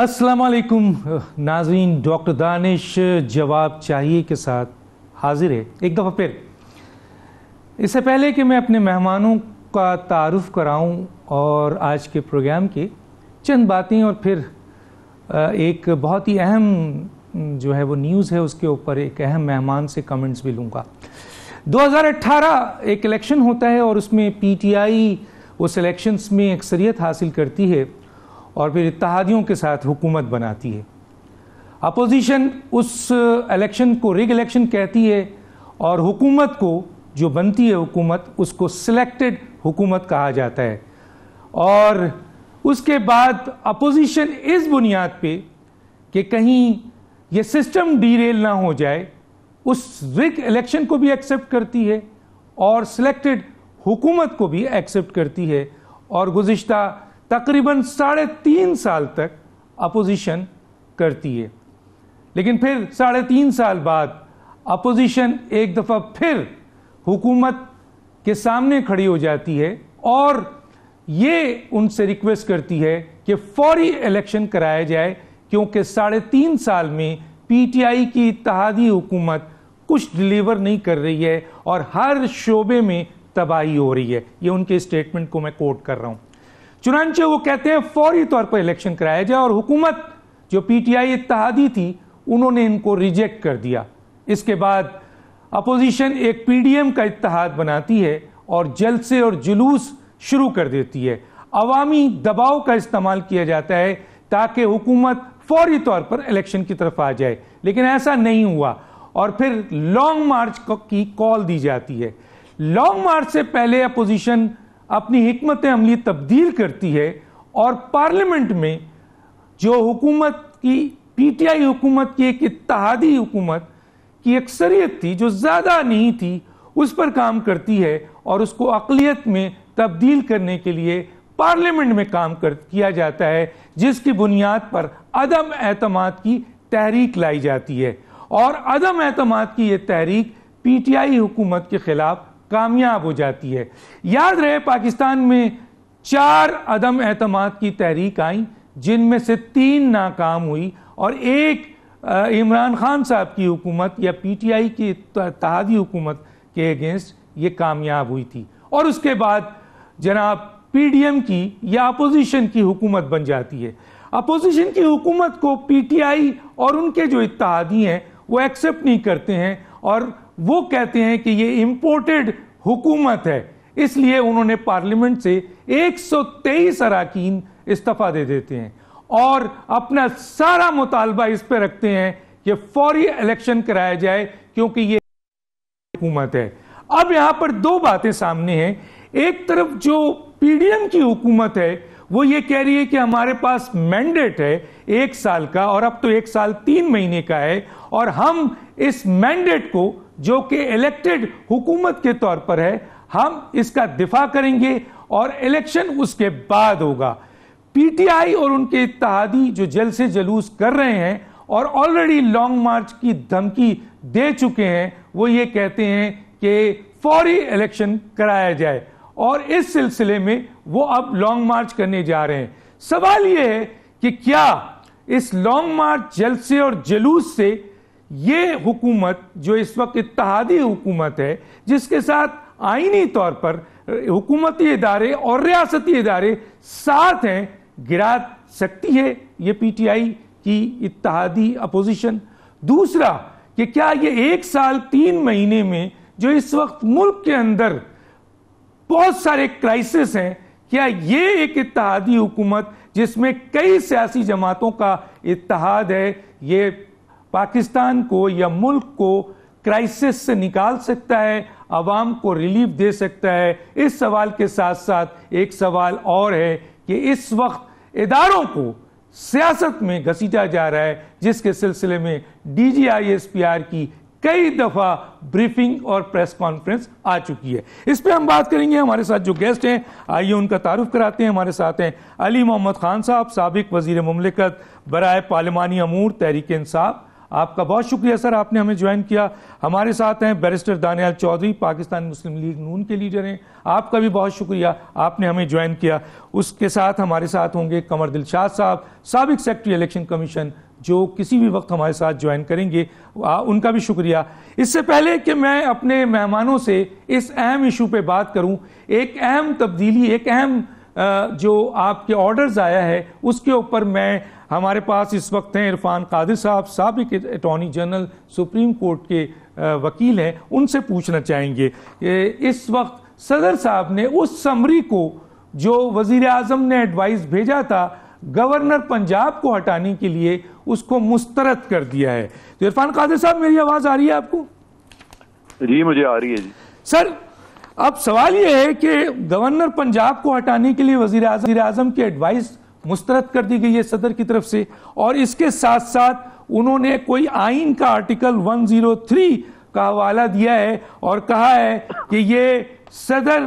السلام علیکم ناظرین، ڈاکٹر دانش جواب چاہیے کے ساتھ حاضر ہے ایک دفعہ پھر۔ اس سے پہلے کہ میں اپنے مہمانوں کا تعارف کراؤں اور آج کے پروگرام کی چند باتیں اور پھر ایک بہت ہی اہم جو ہے وہ نیوز ہے، اس کے اوپر ایک اہم مہمان سے کمنٹس بھی لوں گا۔ 2018 ایک الیکشن ہوتا ہے اور اس میں P T I us elections میں اکثریت حاصل کرتی ہے اور پھر اتحادیوں کے ساتھ حکومت بناتی ہے۔ اپوزیشن اس الیکشن کو ریگ الیکشن کہتی ہے اور حکومت کو جو بنتی ہے حکومت اس کو سلیکٹڈ حکومت کہا جاتا ہے۔ اور اس کے بعد اپوزیشن اس بنیاد پہ کہ کہیں یہ سسٹم ڈیریل نہ ہو جائے اس ریگ الیکشن کو بھی ایکسیپٹ کرتی ہے اور سلیکٹڈ حکومت کو بھی ایکسیپٹ کرتی ہے، اور گزشتہ تقریباً 3.5 سال تک اپوزیشن کرتی ہے۔ لیکن پھر 3.5 سال بعد اپوزیشن ایک دفعہ پھر حکومت کے سامنے کھڑی ہو جاتی ہے اور یہ ان سے ریکویسٹ کرتی ہے کہ فوری الیکشن کرایا جائے، کیونکہ 3.5 سال میں پی ٹی آئی کی اتحادی حکومت کچھ ڈیلیور نہیں کر رہی ہے اور ہر شعبے میں تباہی ہو رہی ہے۔ یہ ان کے اسٹیٹمنٹ کو میں کوٹ کر رہا ہوں۔ چنانچہ وہ کہتے ہیں فوری طور پر الیکشن کرایا جائے، اور حکومت جو پی ٹی آئی اتحادی تھی انہوں نے ان کو ریجیکٹ کر دیا۔ اس کے بعد اپوزیشن ایک پی ڈی ایم کا اتحاد بناتی ہے اور جلسے اور جلوس شروع کر دیتی ہے۔ عوامی دباؤ کا استعمال کیا جاتا ہے تاکہ حکومت فوری طور پر الیکشن کی طرف آ جائے، لیکن ایسا نہیں ہوا اور پھر لانگ مارچ کی کال دی جاتی ہے۔ لانگ مارچ سے پہلے اپوزیشن اپنی حکمت عملی تبدیل کرتی ہے اور پارلیمنٹ میں جو حکومت کی پی ٹی آئی حکومت کی ایک اتحادی حکومت کی اکثریت تھی جو زیادہ نہیں تھی، اس پر کام کرتی ہے اور اس کو اقلیت میں تبدیل کرنے کے لیے پارلیمنٹ میں کام کیا جاتا ہے، جس کی بنیاد پر عدم اعتماد کی تحریک لائی جاتی ہے، اور عدم اعتماد کی یہ تحریک پی ٹی آئی حکومت کے خلاف کامیاب ہو جاتی ہے۔ یاد رہے پاکستان میں 4 عدم اعتماد کی تحریک آئیں، جن میں سے 3 ناکام ہوئی اور ایک عمران خان صاحب کی حکومت یا پی ٹی آئی کی اتحادی حکومت کے اگینسٹ یہ کامیاب ہوئی تھی، اور اس کے بعد جناب پی ڈی ایم کی یا اپوزیشن کی حکومت بن جاتی ہے۔ اپوزیشن کی حکومت کو پی ٹی آئی اور ان کے جو اتحادی ہیں وہ ایکسیپٹ نہیں کرتے ہیں اور وہ کہتے ہیں کہ یہ امپورٹڈ حکومت ہے، اس لیے انہوں نے پارلیمنٹ سے 123 اراکین استعفیٰ دے دیتے ہیں اور اپنا سارا مطالبہ اس پہ رکھتے ہیں کہ فوری الیکشن کرایا جائے، کیونکہ یہ حکومت ہے۔ اب یہاں پر 2 باتیں سامنے ہیں۔ ایک طرف جو پی ڈی ایم کی حکومت ہے وہ یہ کہہ رہی ہے کہ ہمارے پاس مینڈیٹ ہے 1 سال کا، اور اب تو 1 سال 3 مہینے کا ہے، اور ہم اس مینڈیٹ کو جو کہ الیکٹڈ حکومت کے طور پر ہے ہم اس کا دفاع کریں گے اور الیکشن اس کے بعد ہوگا۔ پی ٹی آئی اور ان کے اتحادی جو جلسے جلوس کر رہے ہیں اور آلریڈی لانگ مارچ کی دھمکی دے چکے ہیں، وہ یہ کہتے ہیں کہ فوری الیکشن کرایا جائے، اور اس سلسلے میں وہ اب لانگ مارچ کرنے جا رہے ہیں۔ سوال یہ ہے کہ کیا اس لانگ مارچ جلسے اور جلوس سے یہ حکومت جو اس وقت اتحادی حکومت ہے، جس کے ساتھ آئینی طور پر حکومتی ادارے اور ریاستی ادارے ساتھ ہیں، گرا سکتی ہے یہ پی ٹی آئی کی اتحادی اپوزیشن؟ دوسرا کہ کیا یہ 1 سال 3 مہینے میں جو اس وقت ملک کے اندر بہت سارے کرائسس ہیں، کیا یہ ایک اتحادی حکومت جس میں کئی سیاسی جماعتوں کا اتحاد ہے، یہ پاکستان کو یا ملک کو کرائسس سے نکال سکتا ہے، عوام کو ریلیف دے سکتا ہے؟ اس سوال کے ساتھ ساتھ ایک سوال اور ہے کہ اس وقت اداروں کو سیاست میں گھسیٹا جا رہا ہے، جس کے سلسلے میں D G I S P R کی کئی دفعہ بریفنگ اور پریس کانفرنس آ چکی ہے۔ اس پہ ہم بات کریں گے۔ ہمارے ساتھ جو گیسٹ ہیں آئیے ان کا تعارف کراتے ہیں۔ ہمارے ساتھ ہیں علی محمد خان صاحب، سابق وزیر مملکت برائے پارلیمانی امور تحریک انصاف۔ آپ کا بہت شکریہ سر، آپ نے ہمیں جوائن کیا. ہمارے ساتھ ہیں بیرسٹر دانیال چودھری، پاکستان مسلم لیگ نون کے لیڈر ہیں. آپ کا بھی بہت شکریہ، آپ نے ہمیں جوائن کیا. اس کے ساتھ ہمارے ساتھ ہوں گے قمر دلشاد صاحب، سابق سیکرٹری الیکشن کمیشن، جو کسی بھی وقت ہمارے ساتھ جوائن کریں گے. ان کا بھی شکریہ. اس سے پہلے کہ میں اپنے مہمانوں سے اس اہم ایشو پہ بات کروں، ایک اہم تبدیلی، ایک اہم جو آپ کے آرڈرز آیا ہے اس کے اوپر میں، ہمارے پاس اس وقت ہیں عرفان قادر صاحب، سابق اٹارنی جنرل سپریم کورٹ کے وکیل ہیں. ان سے پوچھنا چاہیں گے کہ اس وقت صدر صاحب نے اس سمری کو جو وزیر اعظم نے ایڈوائز بھیجا تھا گورنر پنجاب کو ہٹانے کے لیے، اس کو مسترد کر دیا ہے. تو عرفان قادر صاحب، میری آواز آ رہی ہے آپ کو؟ جی مجھے آ رہی ہے جی. سر، اب سوال یہ ہے کہ گورنر پنجاب کو ہٹانے کے لیے وزیر اعظم کی ایڈوائز مسترد کر دی گئی ہے صدر کی طرف سے، اور اس کے ساتھ ساتھ انہوں نے کوئی آئین کا آرٹیکل 103 کا حوالہ دیا ہے اور کہا ہے کہ یہ صدر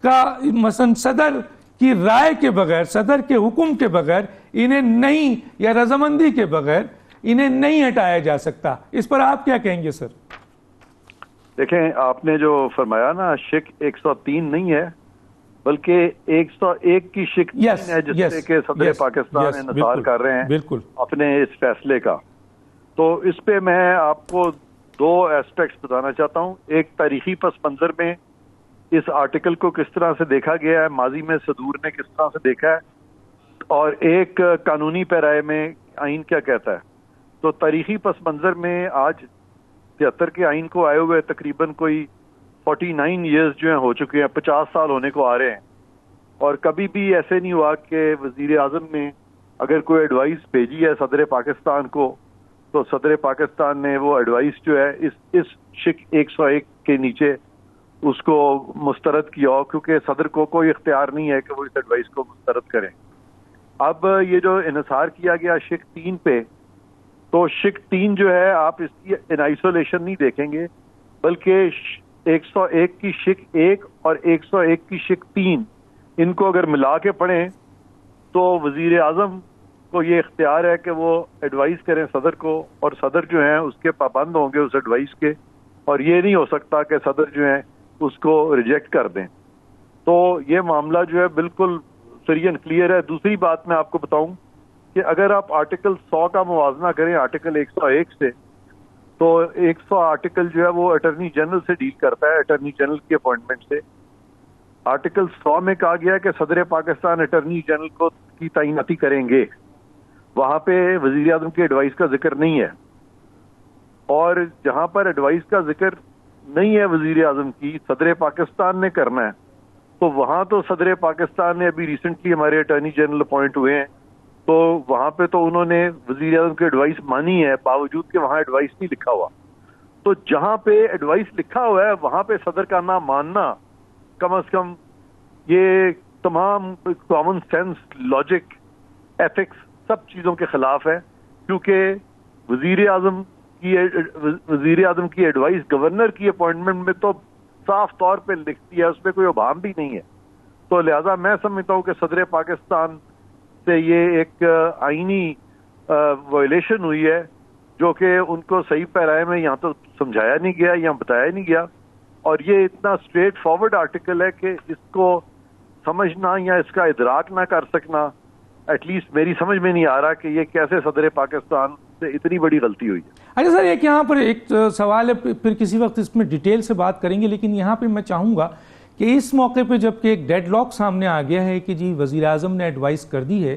کا، مثلا صدر کی رائے کے بغیر، صدر کے حکم کے بغیر انہیں نہیں، یا رضامندی کے بغیر انہیں نہیں ہٹایا جا سکتا. اس پر آپ کیا کہیں گے سر؟ دیکھیں، آپ نے جو فرمایا نا، شک 103 نہیں ہے بلکہ 101 کی شک 3 ہے، جس سے کہ صدر پاکستان انحصار کر رہے ہیں اپنے اس فیصلے کا. تو اس پہ میں آپ کو 2 ایسپیکٹس بتانا چاہتا ہوں. ایک تاریخی پس منظر میں اس آرٹیکل کو کس طرح سے دیکھا گیا ہے، ماضی میں صدور نے کس طرح سے دیکھا ہے، اور ایک قانونی پیرائے میں آئین کیا کہتا ہے. تو تاریخی پس منظر میں آج 73 کے آئین کو آئے ہوئے تقریباً کوئی 49 ایئرز جو ہیں ہو چکے ہیں، 50 سال ہونے کو آ رہے ہیں. اور کبھی بھی ایسے نہیں ہوا کہ وزیر اعظم نے اگر کوئی ایڈوائس بھیجی ہے صدر پاکستان کو، تو صدر پاکستان نے وہ ایڈوائس جو ہے اس شک 101 کے نیچے اس کو مسترد کیا ہو، کیونکہ صدر کو کوئی اختیار نہیں ہے کہ وہ اس ایڈوائس کو مسترد کریں. اب یہ جو انحصار کیا گیا شک 3 پہ، تو شک 3 جو ہے آپ اس کی ان آئسولیشن نہیں دیکھیں گے، بلکہ 101 کی شک 1 اور 101 کی شک 3 ان کو اگر ملا کے پڑھیں تو وزیر اعظم کو یہ اختیار ہے کہ وہ ایڈوائز کریں صدر کو، اور صدر جو ہیں اس کے پابند ہوں گے اس ایڈوائس کے، اور یہ نہیں ہو سکتا کہ صدر جو ہیں اس کو ریجیکٹ کر دیں. تو یہ معاملہ جو ہے بالکل فری اینڈ کلیئر ہے. دوسری بات میں آپ کو بتاؤں کہ اگر آپ آرٹیکل 100 کا موازنہ کریں آرٹیکل 101 سے، تو 100 آرٹیکل جو ہے وہ اٹارنی جنرل سے ڈیل کرتا ہے، اٹارنی جنرل کی اپوائنٹمنٹ سے. آرٹیکل 100 میں کہا گیا کہ صدر پاکستان اٹارنی جنرل کو کی تعیناتی کریں گے، وہاں پہ وزیر اعظم کی ایڈوائس کا ذکر نہیں ہے. اور جہاں پر ایڈوائس کا ذکر نہیں ہے وزیر اعظم کی، صدر پاکستان نے کرنا ہے، تو وہاں تو صدر پاکستان نے ابھی ریسنٹلی ہمارے اٹارنی جنرل اپوائنٹ ہوئے ہیں، تو وہاں پہ تو انہوں نے وزیر اعظم کی ایڈوائس مانی ہے، باوجود کہ وہاں ایڈوائس نہیں لکھا ہوا. تو جہاں پہ ایڈوائس لکھا ہوا ہے وہاں پہ صدر کا نہ ماننا، کم از کم یہ تمام کامن سینس، لاجک، ایتھکس، سب چیزوں کے خلاف ہے. کیونکہ وزیر اعظم کی ایڈوائس گورنر کی اپوائنٹمنٹ میں تو صاف طور پہ لکھتی ہے، اس میں کوئی ابہام بھی نہیں ہے. تو لہذا میں سمجھتا ہوں کہ صدر پاکستان سے یہ ایک آئینی وائلیشن ہوئی ہے، جو کہ ان کو صحیح پیرائے میں یہاں تو سمجھایا نہیں گیا، یہاں بتایا نہیں گیا. اور یہ اتنا اسٹریٹ فارورڈ آرٹیکل ہے کہ اس کو سمجھنا یا اس کا ادراک نہ کر سکنا، ایٹ لیسٹ میری سمجھ میں نہیں آ رہا کہ یہ کیسے صدر پاکستان سے اتنی بڑی غلطی ہوئی ہے. اچھا سر، ایک یہاں پر ایک سوال ہے، پھر کسی وقت اس میں ڈیٹیل سے بات کریں گے، لیکن یہاں پہ میں چاہوں گا کہ اس موقع پہ جب کہ ایک ڈیڈ لاک سامنے آ گیا ہے کہ جی وزیر اعظم نے ایڈوائس کر دی ہے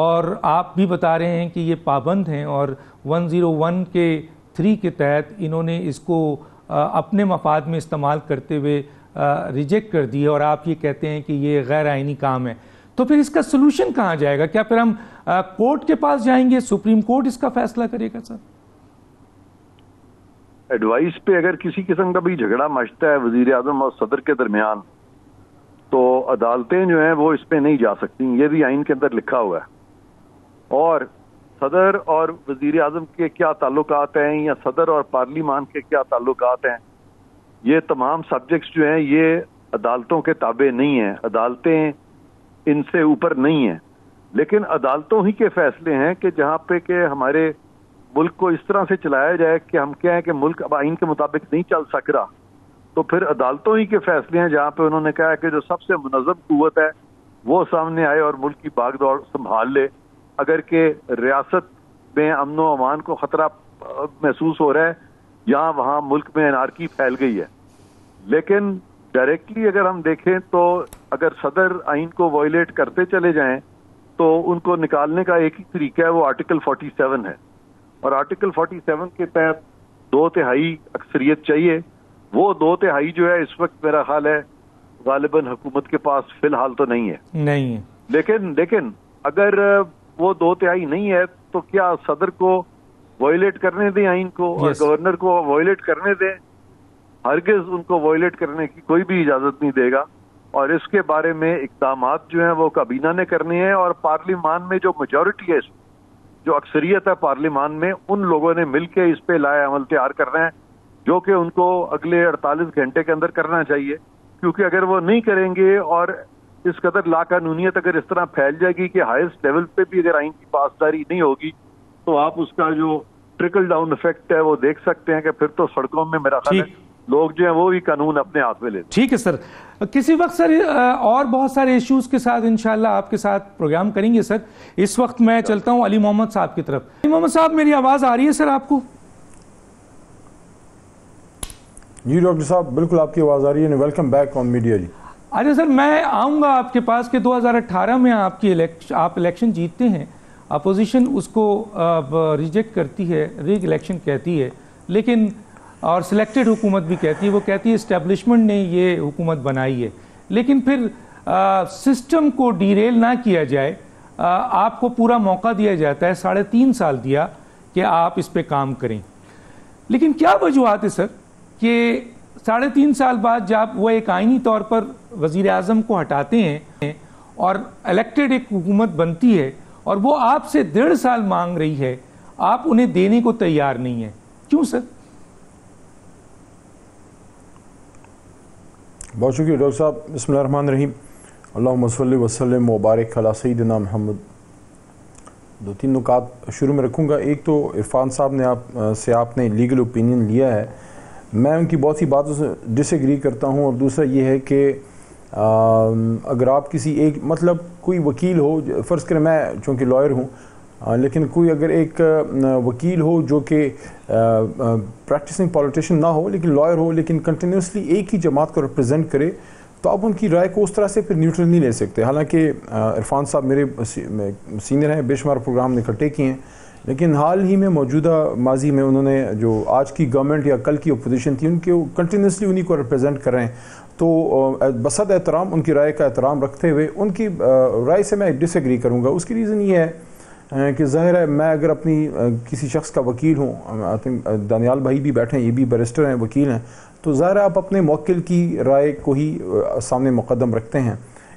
اور آپ بھی بتا رہے ہیں کہ یہ پابند ہیں، اور 101 کے 3 کے تحت انہوں نے اس کو اپنے مفاد میں استعمال کرتے ہوئے ریجیکٹ کر دی ہے، اور آپ یہ کہتے ہیں کہ یہ غیر آئینی کام ہے، تو پھر اس کا سلوشن کہاں جائے گا؟ کیا پھر ہم کورٹ کے پاس جائیں گے، سپریم کورٹ اس کا فیصلہ کرے گا؟ سر، ایڈوائس پہ اگر کسی قسم کا بھی جھگڑا مچتا ہے وزیر اعظم اور صدر کے درمیان، تو عدالتیں جو ہیں وہ اس پہ نہیں جا سکتی، یہ بھی آئین کے اندر لکھا ہوا ہے. اور صدر اور وزیر اعظم کے کیا تعلقات ہیں، یا صدر اور پارلیمان کے کیا تعلقات ہیں، یہ تمام سبجیکٹس جو ہیں یہ عدالتوں کے تابع نہیں ہیں، عدالتیں ان سے اوپر نہیں ہیں. لیکن عدالتوں ہی کے فیصلے ہیں کہ جہاں پہ کہ ہمارے ملک کو اس طرح سے چلایا جائے کہ ہم کہیں کہ ملک اب آئین کے مطابق نہیں چل سک رہا، تو پھر عدالتوں ہی کے فیصلے ہیں جہاں پہ انہوں نے کہا کہ جو سب سے منظم قوت ہے وہ سامنے آئے اور ملک کی باغ دوڑ سنبھال لے، اگر کہ ریاست میں امن و امان کو خطرہ محسوس ہو رہا ہے، یہاں وہاں ملک میں انارکی پھیل گئی ہے۔ لیکن ڈائریکٹلی اگر ہم دیکھیں تو اگر صدر آئین کو وائلیٹ کرتے چلے جائیں تو ان کو نکالنے کا ایک ہی طریقہ ہے، وہ آرٹیکل 47 ہے، اور آرٹیکل 47 کے تحت 2/3 اکثریت چاہیے۔ وہ 2/3 جو ہے اس وقت میرا خیال ہے غالباً حکومت کے پاس فی الحال تو نہیں ہے۔ لیکن اگر وہ 2/3 نہیں ہے تو کیا صدر کو وائلیٹ کرنے دیں آئین کو اور گورنر کو وائلیٹ کرنے دیں؟ ہرگز ان کو وائلیٹ کرنے کی کوئی بھی اجازت نہیں دے گا، اور اس کے بارے میں اقدامات جو ہیں وہ کابینہ نے کرنے ہیں، اور پارلیمان میں جو میجورٹی ہے، جو اکثریت ہے پارلیمان میں، ان لوگوں نے مل کے اس پہ لائحہ عمل تیار کرنا ہے، جو کہ ان کو اگلے 48 گھنٹے کے اندر کرنا چاہیے، کیونکہ اگر وہ نہیں کریں گے اور اس قدر لاقانونیت اگر اس طرح پھیل جائے گی کہ ہائیسٹ لیول پہ بھی اگر آئین کی پاسداری نہیں ہوگی تو آپ اس کا جو ٹرکل ڈاؤن افیکٹ ہے وہ دیکھ سکتے ہیں کہ پھر تو سڑکوں میں میرا خیال ہے لوگ جو ہیں وہ بھی قانون اپنے ہاتھ میں لیتے ہیں۔ ٹھیک ہے سر، کسی وقت سر اور بہت سارے ایشوز کے ساتھ انشاءاللہ آپ کے ساتھ پروگرام کریں گے سر۔ اس وقت میں چلتا ہوں علی محمد صاحب کی طرف۔ علی محمد صاحب، میری آواز آ رہی ہے سر آپ کو؟ جی ڈاکٹر صاحب، بالکل آپ کی آواز آ رہی ہے۔ ویلکم بیک آن میڈیا جی۔ اچھا سر، میں آؤں گا آپ کے پاس کہ 2018 میں آپ الیکشن جیتتے ہیں، اپوزیشن اس کو ریجیکٹ کرتی ہے، ری الیکشن کہتی ہے، لیکن اور سلیکٹڈ حکومت بھی کہتی ہے، وہ کہتی ہے اسٹیبلشمنٹ نے یہ حکومت بنائی ہے، لیکن پھر سسٹم کو ڈیریل نہ کیا جائے، آپ کو پورا موقع دیا جاتا ہے، 3.5 سال دیا کہ آپ اس پہ کام کریں۔ لیکن کیا وجوہات ہے سر کہ 3.5 سال بعد جب وہ ایک آئینی طور پر وزیر اعظم کو ہٹاتے ہیں اور الیکٹڈ ایک حکومت بنتی ہے اور وہ آپ سے 1.5 سال مانگ رہی ہے، آپ انہیں دینے کو تیار نہیں ہیں، کیوں سر؟ بہت شکریہ ڈاکٹر صاحب۔ بسم اللہ الرحمن الرحیم، اللہم صلی وسلم وبارک علی سیدنا محمد۔ 2-3 نکات شروع میں رکھوں گا۔ ایک تو عرفان صاحب نے آپ نے لیگل اوپینین لیا ہے، میں ان کی بہت سی باتوں سے ڈس ایگری کرتا ہوں، اور دوسرا یہ ہے کہ اگر آپ کسی ایک مطلب کوئی وکیل ہو، فرض کریں میں چونکہ لائر ہوں، لیکن کوئی اگر ایک وکیل ہو جو کہ پریکٹسنگ پولیٹیشین نہ ہو لیکن لائر ہو، لیکن کنٹینیوسلی ایک ہی جماعت کو ریپرزینٹ کرے، تو آپ ان کی رائے کو اس طرح سے پھر نیوٹرل نہیں لے سکتے۔ حالانکہ عرفان صاحب میرے سینئر ہیں، بے شمار پروگرام نے اکٹھے کیے ہیں، لیکن حال ہی میں موجودہ ماضی میں انہوں نے جو آج کی گورنمنٹ یا کل کی اپوزیشن تھی ان کے کنٹینیوسلی انہی کو ریپرزینٹ کر رہے ہیں، تو بصد احترام ان کی رائے کا احترام رکھتے ہوئے ان کی رائے سے میں ڈس ایگری کروں گا۔ اس کی ریزن یہ ہے کہ ظاہر ہے میں اگر اپنی کسی شخص کا وکیل ہوں، دانیال بھائی بھی بیٹھے ہیں، یہ بھی بیرسٹر ہیں، وکیل ہیں، تو ظاہر ہے آپ اپنے موکل کی رائے کو ہی سامنے مقدم رکھتے ہیں۔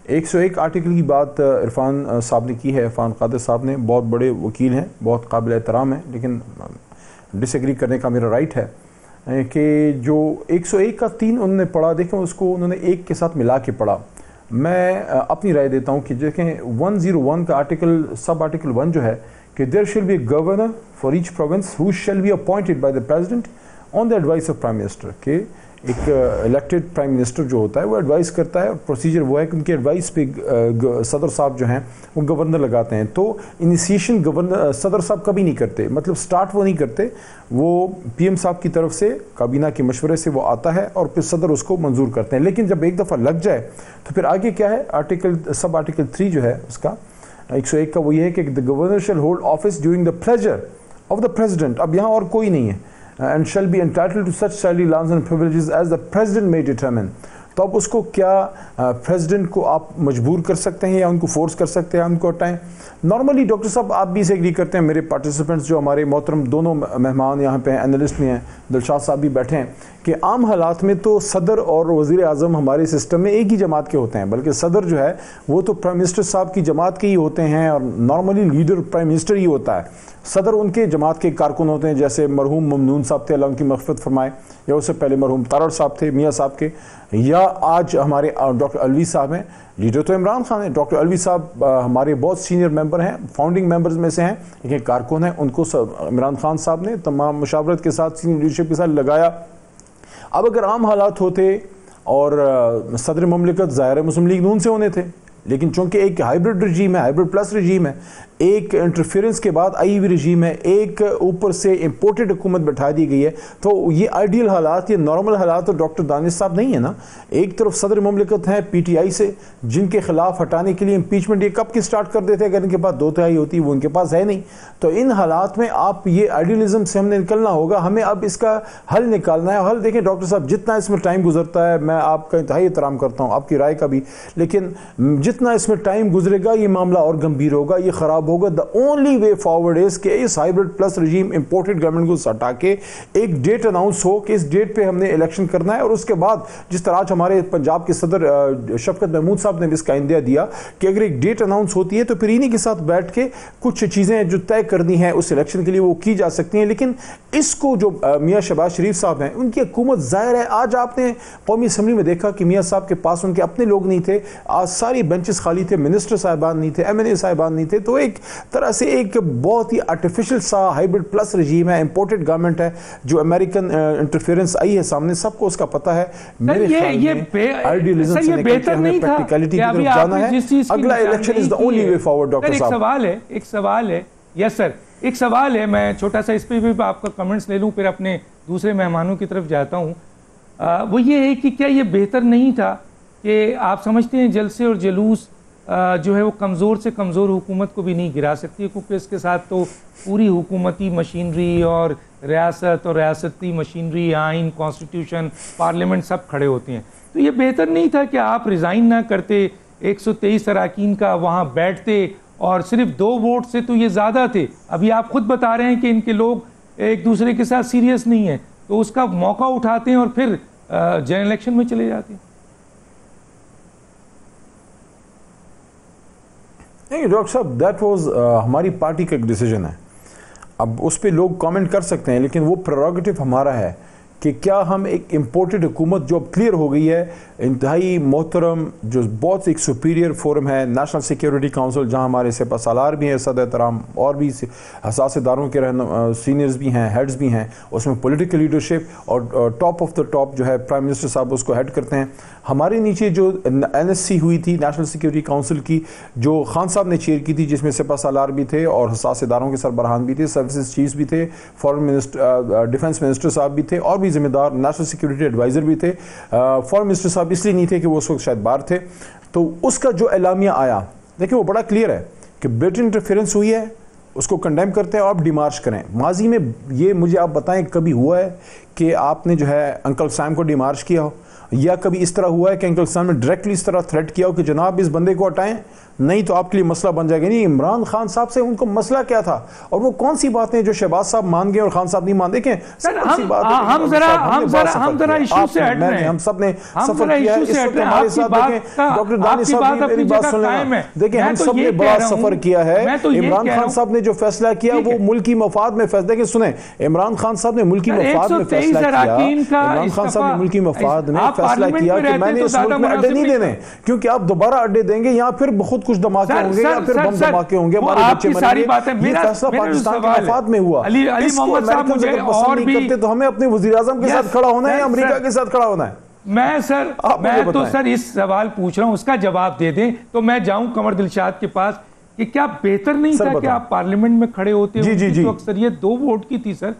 101 آرٹیکل کی بات عرفان صاحب نے کی ہے، عرفان قادر صاحب نے، بہت بڑے وکیل ہیں، بہت قابل احترام ہیں، لیکن ڈس ایگری کرنے کا میرا رائٹ ہے کہ جو 101 کا 3 انہوں نے پڑھا، دیکھیں اس کو انہوں نے 1 کے ساتھ ملا کے پڑھا۔ میں اپنی رائے دیتا ہوں کہ دیکھیں 101 کا آرٹیکل سب آرٹیکل 1 جو ہے کہ there shall be a governor for each province who shall be appointed by the president on the advice of prime minister, کہ ایک الیکٹڈ پرائم منسٹر جو ہوتا ہے وہ ایڈوائز کرتا ہے، اور پروسیجر وہ ہے کہ ان کے ایڈوائس پہ صدر صاحب جو ہیں وہ گورنر لگاتے ہیں، تو انیشیشن گورنر صدر صاحب کبھی نہیں کرتے، مطلب سٹارٹ وہ نہیں کرتے، وہ پی ایم صاحب کی طرف سے کابینہ کے مشورے سے وہ آتا ہے اور پھر صدر اس کو منظور کرتے ہیں، لیکن جب ایک دفعہ لگ جائے تو پھر آگے کیا ہے، سب آرٹیکل 3 جو ہے اس کا 101 کا وہ یہ ہے کہ the governor shall hold office during the pleasure of the president، اب یہاں اور کوئی نہیں ہے، and shall be entitled to such salary allowance and privileges as the president may determine، تو اب اس کو کیا پریزیڈنٹ کو آپ مجبور کر سکتے ہیں یا ان کو فورس کر سکتے ہیں ان کو ہٹائیں؟ نارملی ڈاکٹر صاحب آپ بھی اسے ایگری کرتے ہیں، میرے پارٹیسپینٹس جو ہمارے محترم دونوں مہمان یہاں پہ ہیں، اینالسٹ بھی ہیں، دلشاد صاحب بھی بیٹھے ہیں، کہ عام حالات میں تو صدر اور وزیر اعظم ہمارے سسٹم میں ایک ہی جماعت کے ہوتے ہیں، بلکہ صدر جو ہے وہ تو پرائم منسٹر صاحب کی جماعت کے ہی ہوتے ہیں، اور نارملی لیڈر پرائم منسٹر ہی ہوتا ہے، صدر ان کے جماعت کے کارکن ہوتے ہیں، جیسے مرحوم ممنون صاحب تھے، اللہ ان کی مغفرت فرمائے، یا اس سے پہلے مرحوم تارڑ صاحب تھے میاں صاحب کے، یا آج ہمارے ڈاکٹر علوی صاحب ہیں، لیڈر تو عمران خان ہیں. ڈاکٹر علوی صاحب ہمارے بہت سینئر ممبر ہیں، فاؤنڈنگ ممبرز میں سے ہیں، لیکن کارکن ہیں. ان کو عمران خان صاحب نے تمام مشاورت کے ساتھ، سینئر لیڈرشپ کے ساتھ لگایا. اب اگر عام حالات ہوتے اور صدر مملکت ظاہر مسلم لیگ نون سے ہونے تھے، لیکن چونکہ ایک ہائیبرڈ رجیم ہے، ہائیبرڈ پلس رجیم ہے، ایک انٹرفیرنس کے بعد آئی ہوئی رجیم ہے، ایک اوپر سے امپورٹڈ حکومت بٹھا دی گئی ہے، تو یہ آئیڈیل حالات، یہ نارمل حالات تو ڈاکٹر دانش صاحب نہیں ہے نا. ایک طرف صدر مملکت ہیں پی ٹی آئی سے، جن کے خلاف ہٹانے کے لیے امپیچمنٹ یہ کب کی سٹارٹ کر دیتے اگر ان کے پاس 2/3 ہوتی، وہ ان کے پاس ہے نہیں. تو ان حالات میں آپ یہ آئیڈیلزم سے ہم نے نکلنا ہوگا، ہمیں اب اس کا حل نکالنا ہے. حل دیکھیں ڈاکٹر صاحب، جتنا اس میں ٹائم گزرتا ہے، میں آپ کا انتہائی احترام کرتا ہوں، آپ کی رائے کا بھی، لیکن جتنا اس میں ٹائم گزرے گا یہ معاملہ اور گمبھیر ہوگا، یہ خراب ہوگا. The only way forward is کہ اس ہائیبرڈ پلس رجیم امپورٹڈ گورنمنٹ کو ہٹا کے ایک ڈیٹ اناؤنس ہو کہ اس ڈیٹ پہ ہم نے الیکشن کرنا ہے. اور اس کے بعد جس طرح آج ہمارے پنجاب کے صدر شفقت محمود صاحب نے بھی اس کا اندیا دیا کہ اگر ایک ڈیٹ اناؤنس ہوتی ہے تو پھر انہی کے ساتھ بیٹھ کے کچھ چیزیں جو طے کرنی ہیں اس الیکشن کے لیے وہ کی جا سکتی ہیں. لیکن اس کو جو میاں شہباز شریف صاحب ہیں، ان کی حکومت ظاہر ہے، آج آپ نے قومی اسمبلی میں دیکھا کہ میاں صاحب کے پاس ان کے اپنے لوگ نہیں تھے، آج ساری بینچز خالی تھے، منسٹر صاحبان نہیں تھے، ایم این اے صاحبان نہیں تھے. تو ایک طرح سے ایک بہت ہی آرٹیفیشل سا ہائیبرڈ پلس رجیم ہے، امپورٹڈ گورنمنٹ ہے، جو امریکن انٹرفیرنس آئی ہے سامنے، سب کو اس کا پتہ ہے. میرے خیال میں آئیڈیلزم سے نکل کے ہمیں پریکٹیکلٹی کی طرف جانا ہے. اگلا election is the only way forward. Doctor صاحب ایک سوال ہے یس سر، ایک سوال ہے، میں چھوٹا سا اس پہ بھی آپ کا کمنٹس لے لوں پھر اپنے دوسرے مہمانوں کی طرف جاتا ہوں. وہ یہ ہے کہ کیا یہ بہتر نہیں تھا کہ آپ سمجھتے ہیں جلسے اور جلوس جو ہے وہ کمزور سے کمزور حکومت کو بھی نہیں گرا سکتی، کیونکہ اس کے ساتھ تو پوری حکومتی مشینری اور ریاست اور ریاستی مشینری، آئین، کانسٹیٹیوشن، پارلیمنٹ سب کھڑے ہوتے ہیں. تو یہ بہتر نہیں تھا کہ آپ ریزائن نہ کرتے، 123 اراکین کا وہاں بیٹھتے، اور صرف 2 ووٹ سے تو یہ زیادہ تھے. ابھی آپ خود بتا رہے ہیں کہ ان کے لوگ ایک دوسرے کے ساتھ سیریس نہیں ہیں، تو اس کا موقع اٹھاتے ہیں اور پھر جنرل الیکشن میں چلے جاتے ہیں. نہیں ڈاکٹر صاحب، دیٹ واز ہماری پارٹی کا ایک ڈیسیجن ہے. اب اس پہ لوگ کامنٹ کر سکتے ہیں، لیکن وہ پریروگیٹو ہمارا ہے کہ کیا ہم ایک امپورٹڈ حکومت جو اب کلیئر ہو گئی ہے، انتہائی محترم، جو بہت ایک سپیریئر فورم ہے، نیشنل سیکیورٹی کاؤنسل، جہاں ہمارے سپہ سالار بھی ہیں صدر احترام، اور بھی حساس اداروں کے سینئرز بھی ہیں، ہیڈز بھی ہیں، اس میں پولیٹیکل لیڈرشپ اور ٹاپ آف دا ٹاپ جو ہے پرائم منسٹر صاحب اس کو ہیڈ کرتے ہیں. ہمارے نیچے جو این ایس سی ہوئی تھی نیشنل سیکیورٹی کاؤنسل کی، جو خان صاحب نے چیئر کی تھی، جس میں سپہ سالار بھی تھے اور حساس اداروں کے سربراہان بھی تھے، سروسز چیفز بھی تھے، فارن منسٹر، ڈیفنس منسٹر صاحب بھی تھے، اور بھی ذمہ دار نیشنل سیکیورٹی ایڈوائزر بھی تھے. فارن منسٹر صاحب اس لیے نہیں تھے کہ وہ اس وقت شاید باہر تھے. تو اس کا جو اعلامیہ آیا، دیکھیں وہ بڑا کلیئر ہے کہ بریٹن انٹرفیرنس ہوئی ہے، اس کو کنڈیم کرتے ہیں اور آپ ڈیمارچ کریں. ماضی میں یہ مجھے آپ بتائیں کبھی ہوا ہے کہ آپ نے جو ہے انکل سیم کو ڈیمارچ کیا ہو، یا کبھی اس طرح ہوا ہے کہ انکل سیم نے ڈائریکٹلی اس طرح تھریٹ کیا ہو کہ جناب اس بندے کو ہٹائیں؟ نہیں تو آپ کے لیے مسئلہ بن جائے گا. نہیں، عمران خان صاحب سے ان کو مسئلہ کیا تھا، اور وہ کون سی باتیں جو شہباز صاحب مان گئے اور خان صاحب نہیں مان. دیکھیں ہم ذرا ایشو سے ہٹ رہے ہیں، ہم سب نے سفر کیا ہے. اس وقت ہمارے ساتھ دیکھیں ڈاکٹر دانش صاحب، میری بات سن لیں. دیکھیں ہم سب نے بڑا سفر کیا ہے. عمران خان صاحب نے جو فیصلہ کیا وہ ملکی مفاد میں فیصلہ. دیکھیں سنیں، عمران خان صاحب نے ملکی مفاد میں فیصلہ کیا. عمران خان صاحب نے ملکی مفاد میں فیصلہ کیا کہ میں نے اس ملک میں اڈے نہیں دینے، کیونکہ آپ دوبارہ اڈے دیں گے یا پھر بہت کچھ دھماکے ہوں گے یا پھر بم دھماکے ہوں گے، ہمارے بچے مریں گے. یہ فیصلہ پاکستان کے مفاد میں ہوا. اس کو امریکن اگر پسند نہیں کرتے تو ہمیں اپنے وزیر اعظم کے ساتھ کھڑا ہونا ہے یا امریکہ کے ساتھ کھڑا ہونا ہے. میں تو سر اس سوال پوچھ رہا ہوں، اس کا جواب دے دیں تو میں جاؤں قمر دلشاد کے پاس کہ کیا بہتر نہیں تھا کہ آپ پارلیمنٹ میں کھڑے ہوتے، تو اکثریت 2 ووٹ کی تھی سر،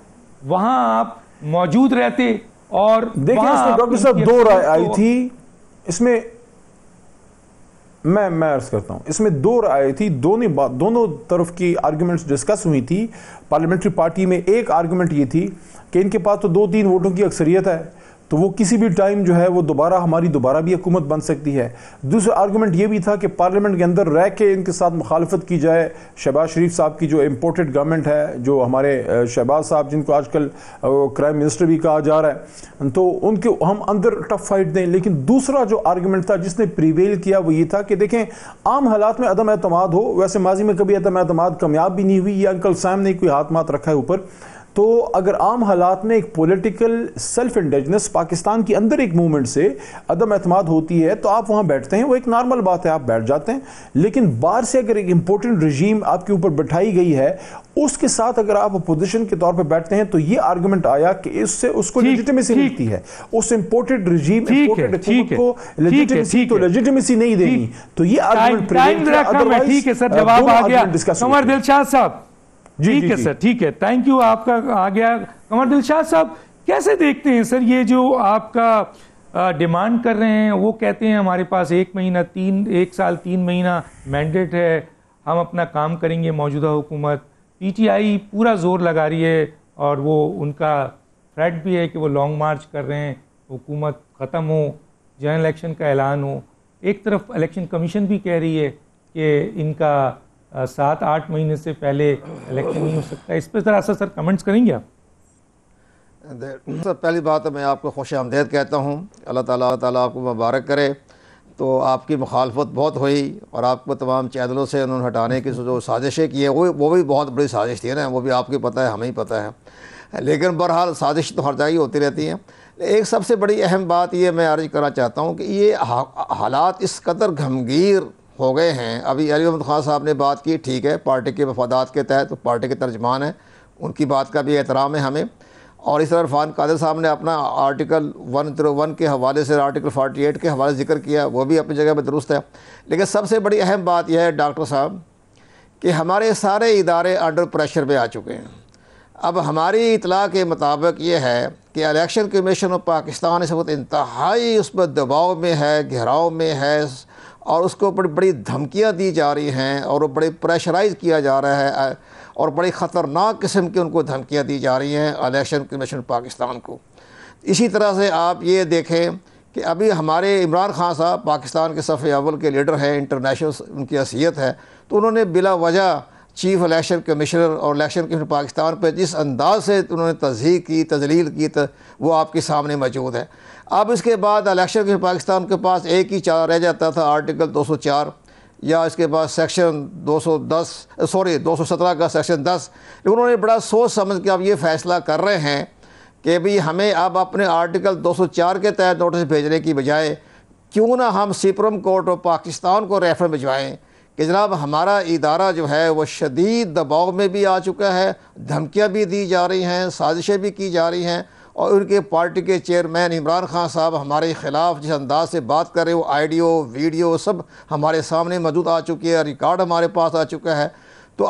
وہاں آپ موجود رہتے. اور دیکھیں اس میں ڈاکٹر صاحب 2 رائے آئی تھی، اس میں میں عرض کرتا ہوں، اس میں 2 رائے تھی، دونوں طرف کی آرگومنٹس ڈسکس ہوئی تھی پارلیمنٹری پارٹی میں. ایک آرگومنٹ یہ تھی کہ ان کے پاس تو 2-3 ووٹوں کی اکثریت ہے، تو وہ کسی بھی ٹائم جو ہے وہ ہماری دوبارہ بھی حکومت بن سکتی ہے. دوسرا آرگومنٹ یہ بھی تھا کہ پارلیمنٹ کے اندر رہ کے ان کے ساتھ مخالفت کی جائے. شہباز شریف صاحب کی جو امپورٹڈ گورنمنٹ ہے، جو ہمارے شہباز صاحب جن کو آج کل کرائم منسٹر بھی کہا جا رہا ہے، تو ان کے ہم اندر ٹف فائٹ دیں. لیکن دوسرا جو آرگومنٹ تھا جس نے پریویل کیا وہ یہ تھا کہ دیکھیں عام حالات میں عدم اعتماد ہو، ویسے ماضی میں کبھی عدم اعتماد کامیاب بھی نہیں ہوئی، یا انکل سیم نے کوئی ہاتھ مات رکھا ہے اوپر، تو اگر عام حالات میں ایک پولیٹیکل سیلف انڈیجنس پاکستان کے اندر ایک موومنٹ سے عدم اعتماد ہوتی ہے تو آپ وہاں بیٹھتے ہیں, وہ ایک نارمل بات ہے, آپ بیٹھ جاتے ہیں. لیکن باہر سے اگر ایک امپورٹنٹ رجیم آپ کے اوپر بٹھائی گئی ہے, اس کے ساتھ اگر آپ اپوزیشن کے طور پہ بیٹھتے ہیں تو یہ آرگومنٹ آیا کہ اس سے اس کو لیجیٹیمیسی ملتی ہے. اس امپورٹڈ رجیم امپورٹڈ حکومت کو لیجیٹیمیسی تو لیجیٹیمیسی نہیں دینی, تو یہ آرگومنٹ ٹھیک ہے سر, جواب آ گیا. قمر دلشاد صاحب, ٹھیک ہے سر, ٹھیک ہے, تھینک یو, آپ کا آ گیا. قمر دلشاد صاحب کیسے دیکھتے ہیں سر یہ جو آپ کا ڈیمانڈ کر رہے ہیں؟ وہ کہتے ہیں ہمارے پاس 1 سال 3 مہینہ مینڈیٹ ہے, ہم اپنا کام کریں گے. موجودہ حکومت پی ٹی آئی پورا زور لگا رہی ہے اور وہ ان کا تھریٹ بھی ہے کہ وہ لانگ مارچ کر رہے ہیں, حکومت ختم ہو, جنرل الیکشن کا اعلان ہو. ایک طرف الیکشن کمیشن بھی کہہ رہی ہے کہ ان کا 7-8 مہینے سے پہلے الیکشن نہیں ہو سکتا. اس پہ ذرا سر کمنٹس کریں گے آپ؟ سر پہلی بات میں آپ کو خوش آمدید کہتا ہوں, اللہ تعالیٰ آپ کو مبارک کرے. تو آپ کی مخالفت بہت ہوئی اور آپ کو تمام چینلوں سے انہوں نے ہٹانے کی جو سازشیں کی ہیں وہ بھی بہت بڑی سازش تھی نا, وہ بھی آپ کو پتہ ہے, ہمیں ہی پتہ ہے. لیکن بہرحال سازش تو ہر جگہ ہوتی رہتی ہیں. ایک سب سے بڑی اہم بات یہ میں عرض کرنا چاہتا ہوں کہ یہ حالات اس قدر گھمگیر ہو گئے ہیں. ابھی علی محمد خان صاحب نے بات کی, ٹھیک ہے, پارٹی کے مفادات کے تحت, پارٹی کے ترجمان ہیں, ان کی بات کا بھی احترام ہے ہمیں. اور اس طرح عرفان قادر صاحب نے اپنا آرٹیکل 101 کے حوالے سے آرٹیکل 48 کے حوالے سے ذکر کیا, وہ بھی اپنی جگہ پہ درست ہے. لیکن سب سے بڑی اہم بات یہ ہے ڈاکٹر صاحب کہ ہمارے سارے ادارے انڈر پریشر پہ آ چکے ہیں. اب ہماری اطلاع کے مطابق یہ ہے کہ الیکشن کمیشن آف پاکستان اس وقت انتہائی اس پر دباؤ میں ہے, گھیراؤ میں ہے, اور اس کو بڑی دھمکیاں دی جا رہی ہیں اور وہ بڑے پریشرائز کیا جا رہا ہے اور بڑی خطرناک قسم کی ان کو دھمکیاں دی جا رہی ہیں الیکشن کمیشن پاکستان کو. اسی طرح سے آپ یہ دیکھیں کہ ابھی ہمارے عمران خان صاحب پاکستان کے صف اول کے لیڈر ہیں, انٹرنیشنل ان کی حیثیت ہے, تو انہوں نے بلا وجہ چیف الیکشن کمشنر اور الیکشن کمیشن پاکستان پہ جس انداز سے انہوں نے تضحیق کی, تذلیل کی, وہ آپ کے سامنے موجود ہے. اب اس کے بعد الیکشن کمیشن پاکستان کے پاس ایک ہی چارہ رہ جاتا تھا, آرٹیکل 204 یا اس کے بعد سیکشن 217 کا سیکشن 10. لیکن انہوں نے بڑا سوچ سمجھ کے اب یہ فیصلہ کر رہے ہیں کہ بھی ہمیں اب اپنے آرٹیکل 204 کے تحت نوٹس بھیجنے کی بجائے کیوں نہ ہم سپریم کورٹ آف پاکستان کو ریفر بھجوائیں کہ جناب ہمارا ادارہ جو ہے وہ شدید دباؤ میں بھی آ چکا ہے, دھمکیاں بھی دی جا رہی ہیں, سازشیں بھی کی جا رہی ہیں, اور ان کے پارٹی کے چیئرمین عمران خان صاحب ہمارے خلاف جس انداز سے بات کر رہے ہیں, وہ آڈیو ویڈیو سب ہمارے سامنے موجود آ چکی ہے, ریکارڈ ہمارے پاس آ چکا ہے. تو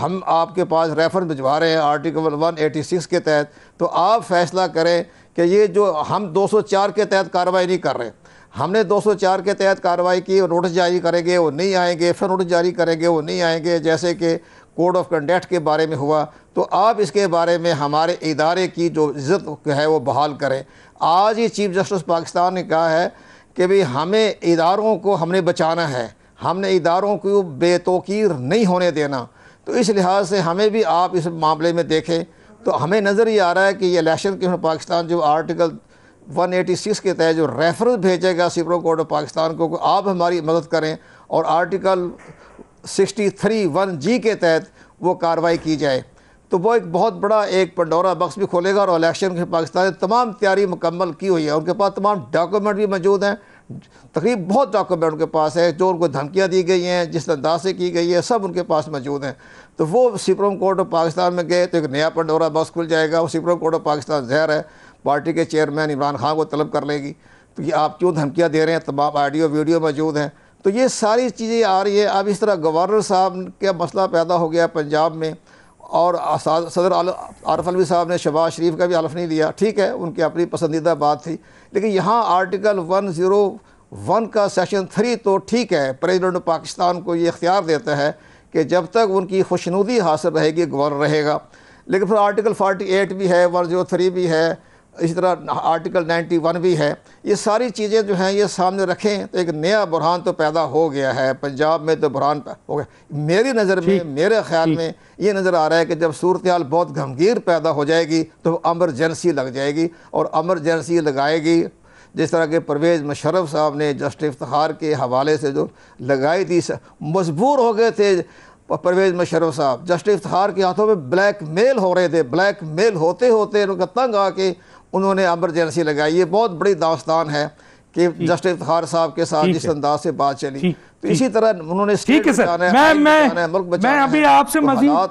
ہم آپ کے پاس ریفر بھجوا رہے ہیں آرٹیکل 186 کے تحت, تو آپ فیصلہ کریں کہ یہ جو ہم 204 کے تحت کارروائی نہیں کر رہے, ہم نے 204 کے تحت کارروائی کی اور نوٹس جاری کریں گے وہ نہیں آئیں گے, پھر نوٹس جاری کریں گے وہ نہیں آئیں گے, جیسے کہ کوڈ آف کنڈکٹ کے بارے میں ہوا. تو آپ اس کے بارے میں ہمارے ادارے کی جو عزت ہے وہ بحال کریں. آج ہی چیف جسٹس پاکستان نے کہا ہے کہ بھی ہمیں اداروں کو ہم نے بچانا ہے, ہم نے اداروں کو بے توقیر نہیں ہونے دینا. تو اس لحاظ سے ہمیں بھی آپ اس معاملے میں دیکھیں تو ہمیں نظر یہ آ رہا ہے کہ یہ الیکشن کمیشن پاکستان جو آرٹیکل 186 کے تحت جو ریفرنس بھیجے گا سپریم کورٹ آف پاکستان کو, آپ ہماری مدد کریں اور آرٹیکل 63(1)G کے تحت وہ کارروائی کی جائے. تو وہ ایک بہت بڑا ایک پنڈورا باکس بھی کھولے گا. اور الیکشن کے پاکستان نے تمام تیاری مکمل کی ہوئی ہے, ان کے پاس تمام ڈاکومنٹ بھی موجود ہیں, تقریباً بہت ڈاکومنٹ ان کے پاس ہے, جو ان کو دھمکیاں دی گئی ہیں, جس انداز سے کی گئی ہے, سب ان کے پاس موجود ہیں. تو وہ سپریم کورٹ آف پاکستان میں گئے تو ایک نیا پنڈورا باکس کھل جائے گا. وہ سپریم کورٹ آف پاکستان ظاہر ہے پارٹی کے چیئرمین عمران خان کو طلب کر لے گی تو یہ آپ کیوں دھمکیاں دے رہے ہیں, تمام آڈیو ویڈیو موجود ہیں. تو یہ ساری چیزیں آ رہی ہیں. اب اس طرح گورنر صاحب کا مسئلہ پیدا ہو گیا پنجاب میں, اور صدر عارف علوی صاحب نے شہباز شریف کا بھی حلف نہیں لیا, ٹھیک ہے, ان کی اپنی پسندیدہ بات تھی. لیکن یہاں آرٹیکل 101 کا سیکشن 3 تو ٹھیک ہے, پریزیڈنٹ پاکستان کو یہ اختیار دیتا ہے کہ جب تک ان کی خوشنودی حاصل رہے گی گورنر رہے گا. لیکن پھر آرٹیکل 48 بھی ہے, 103 بھی ہے, اسی طرح آرٹیکل 91 بھی ہے. یہ ساری چیزیں جو ہیں یہ سامنے رکھیں تو ایک نیا بحران تو پیدا ہو گیا ہے پنجاب میں. تو بحران ہو گیا میری نظر میں, میرے خیال میں یہ نظر آ رہا ہے کہ جب صورتحال بہت گھمگیر پیدا ہو جائے گی تو ایمرجنسی لگ جائے گی, اور ایمرجنسی لگائے گی جس طرح کہ پرویز مشرف صاحب نے جسٹس افتخار کے حوالے سے جو لگائی تھی, مجبور ہو گئے تھے پرویز مشرف صاحب جسٹس افتخار کے ہاتھوں میں بلیک میل ہو رہے تھے. بلیک میل ہوتے ہوتے ان کا تنگ آ کے انہوں نے ایمرجنسی لگائی. یہ بہت بڑی داستان ہے کہ جسٹس افتخار صاحب کے ساتھ جس انداز سے بات چلی. تو اسی طرح انہوں نے ٹھیک ہے سر, میں ابھی آپ سے مزید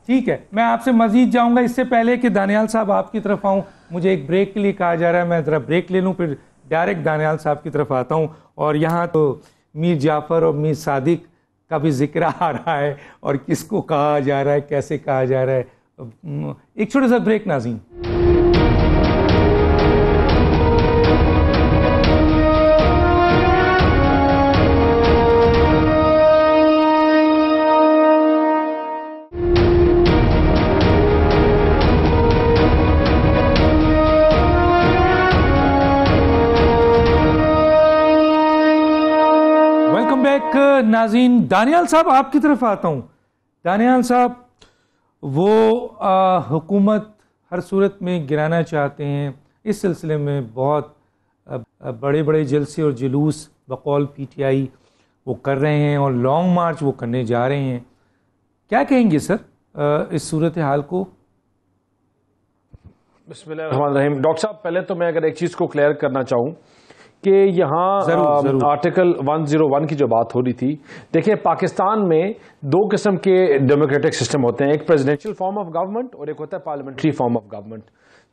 ٹھیک ہے, میں آپ سے مزید جاؤں گا. اس سے پہلے کہ دانیال صاحب آپ کی طرف آؤں, مجھے ایک بریک کے لیے کہا جا رہا ہے, میں ذرا بریک لے لوں پھر ڈائریکٹ دانیال صاحب کی طرف آتا ہوں. اور یہاں تو میر جعفر اور میر صادق کا بھی ذکر آ رہا ہے اور کس کو کہا جا رہا ہے, کیسے کہا جا رہا ہے. ایک چھوٹا سا بریک ناظرین. ناظرین, دانیال صاحب آپ کی طرف آتا ہوں. دانیال صاحب, وہ حکومت ہر صورت میں گرانا چاہتے ہیں. اس سلسلے میں بہت بڑے بڑے جلسے اور جلوس بقول پی ٹی آئی وہ کر رہے ہیں اور لانگ مارچ وہ کرنے جا رہے ہیں. کیا کہیں گے سر اس صورتحال کو؟ بسم اللہ الرحمن الرحیم. ڈاکٹر صاحب, پہلے تو میں اگر ایک چیز کو کلیئر کرنا چاہوں کہ یہاں آرٹیکل 101 کی جو بات ہو رہی تھی, دیکھیں پاکستان میں دو قسم کے ڈیموکریٹک سسٹم ہوتے ہیں, ایک پریزیڈنشیل فارم آف گورنمنٹ اور ایک ہوتا ہے پارلیمنٹری فارم آف گورنمنٹ.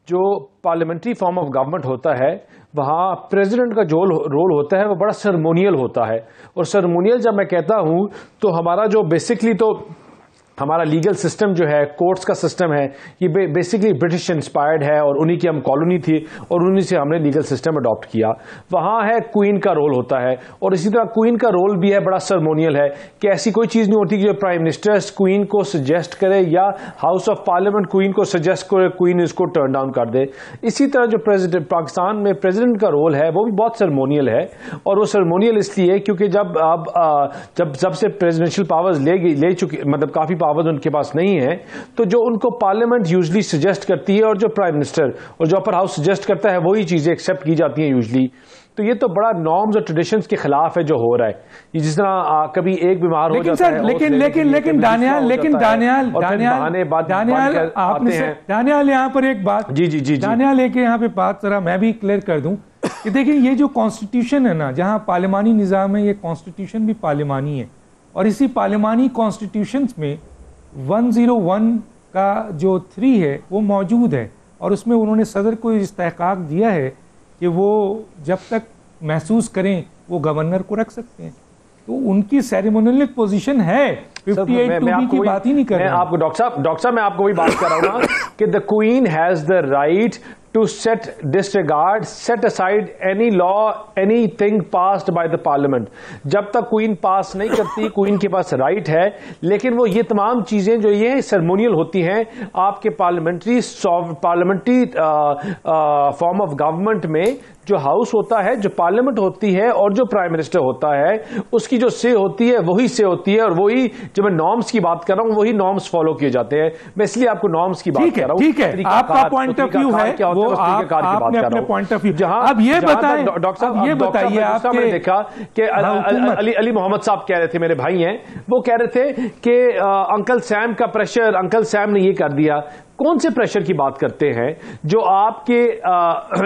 جو پارلیمنٹری فارم آف گورنمنٹ ہوتا ہے وہاں پریزیڈنٹ کا جو رول ہوتا ہے وہ بڑا سرمونیل ہوتا ہے. اور سرمونیل جب میں کہتا ہوں تو ہمارا جو بیسکلی تو ہمارا لیگل سسٹم جو ہے, کورٹس کا سسٹم ہے, یہ بیسکلی برٹش انسپائرڈ ہے اور انہی کی ہم کالونی تھی اور انہی سے ہم نے لیگل سسٹم اڈاپٹ کیا. وہاں ہے کوئین کا رول ہوتا ہے اور اسی طرح کوئین کا رول بھی ہے بڑا سرمونیل ہے کہ ایسی کوئی چیز نہیں ہوتی کہ جو پرائم منسٹر کوئین کو سجیسٹ کرے یا ہاؤس آف پارلیمنٹ کوئین کو سجیسٹ کرے, کوئین اس کو ٹرن ڈاؤن کر دے. اسی طرح جو پاکستان میں پریزیڈنٹ کا رول ہے وہ بھی بہت سرمونیل ہے. اور وہ سرمونیل اس لیے کیونکہ جب سے پریزیڈنشیل پاورز لے چکی, مطلب کافی پاورز ان کے پاس نہیں ہے, تو جو ان کو پارلیمنٹ یوزلی سجیسٹ کرتی ہے اور جو پرائم منسٹر اور جو اپر ہاؤس سجیسٹ کرتا ہے وہی چیزیں ایکسیپٹ کی جاتی ہیں یوزلی. تو یہ تو بڑا نارمز اور ٹریڈیشنز کے خلاف ہے جو ہو رہا ہے. یہ جس طرح کبھی ایک بیمار ہو جاتا ہے لیکن دانیال یہاں پر ایک بات دانیال لے کے یہاں پہ بات ذرا میں بھی کلیئر کر دوں کہ دیکھیں یہ جو کانسٹیٹیوشن ہے نا, جہاں پارلیمانی نظام ہے, یہ کانسٹیٹیوشن بھی پارلیمانی ہے اور اسی پارلیمانی کانسٹیٹیوشنز میں 101 کا جو 3 ہے وہ موجود ہے اور اس میں انہوں نے صدر کو استحقاق دیا ہے کہ وہ جب تک محسوس کریں وہ گورنر کو رکھ سکتے ہیں. تو ان کی سیریمونیل پوزیشن ہے 58 کی بات ہی نہیں کر رہے ہیں. ڈاکٹر صاحب میں آپ کو وہی بات کر رہا ہوں کہ the queen has the right to set aside any law, anything passed by the parliament. جب تک کوئین پاس نہیں کرتی کوئین کے پاس رائٹ ہے, لیکن وہ یہ تمام چیزیں جو یہ سرمونیل ہوتی ہیں آپ کے پارلیمنٹری فارم آف گورنمنٹ میں جو ہاؤس ہوتا ہے, جو پارلیمنٹ ہوتی ہے اور جو پرائم منسٹر ہوتا ہے, اس کی جو سے ہوتی ہے وہی سے ہوتی ہے اور وہی جو میں نارمز کی بات کر رہا ہوں وہی نارمز فالو کیے جاتے ہیں. میں اس لیے آپ کو نارمز کی بات کر رہا ہوں. ٹھیک ہے, آپ کا پوائنٹ آف ویو ہے وہ آپ نے اپنے پوائنٹ آف ویو. جہاں اب یہ بتائیں, یہ بتائیے آپ نے دیکھا کہ علی محمد صاحب کہہ رہے تھے, میرے بھائی ہیں, وہ کہہ رہے تھے کہ انکل سیم کا پریشر, انکل سیم نے یہ کر دیا. کون سے پریشر کی بات کرتے ہیں؟ جو آپ کے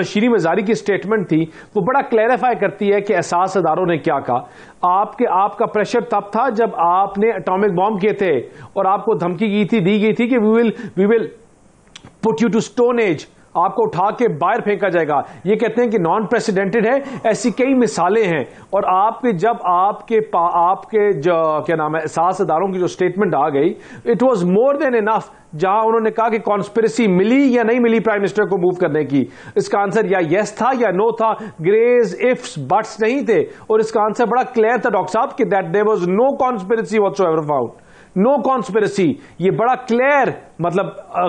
شیریں مزاری کی سٹیٹمنٹ تھی وہ بڑا کلیریفائی کرتی ہے کہ احساس اداروں نے کیا کہا. آپ کا پریشر تب تھا جب آپ نے اٹامک بام کیے تھے اور آپ کو دھمکی دی گئی تھی کہ we will put you to stone age, آپ کو اٹھا کے باہر پھینکا جائے گا. یہ کہتے ہیں کہ نان پریسیڈنٹڈ ہے. ایسی کئی مثالیں ہیں. اور جب آپ کے جو کیا نام ہے احساس اداروں کی جو اسٹیٹمنٹ آ گئی, اٹ واز مور دین انف, جہاں انہوں نے کہا کہ کانسپریسی ملی یا نہیں ملی پرائم منسٹر کو موو کرنے کی. اس کا آنسر یا یس تھا یا نو تھا, گریز افس بٹس نہیں تھے. اور اس کا آنسر بڑا کلیئر تھا ڈاکٹر صاحب کہ that there was no conspiracy whatsoever found, no conspiracy. یہ بڑا کلیئر مطلب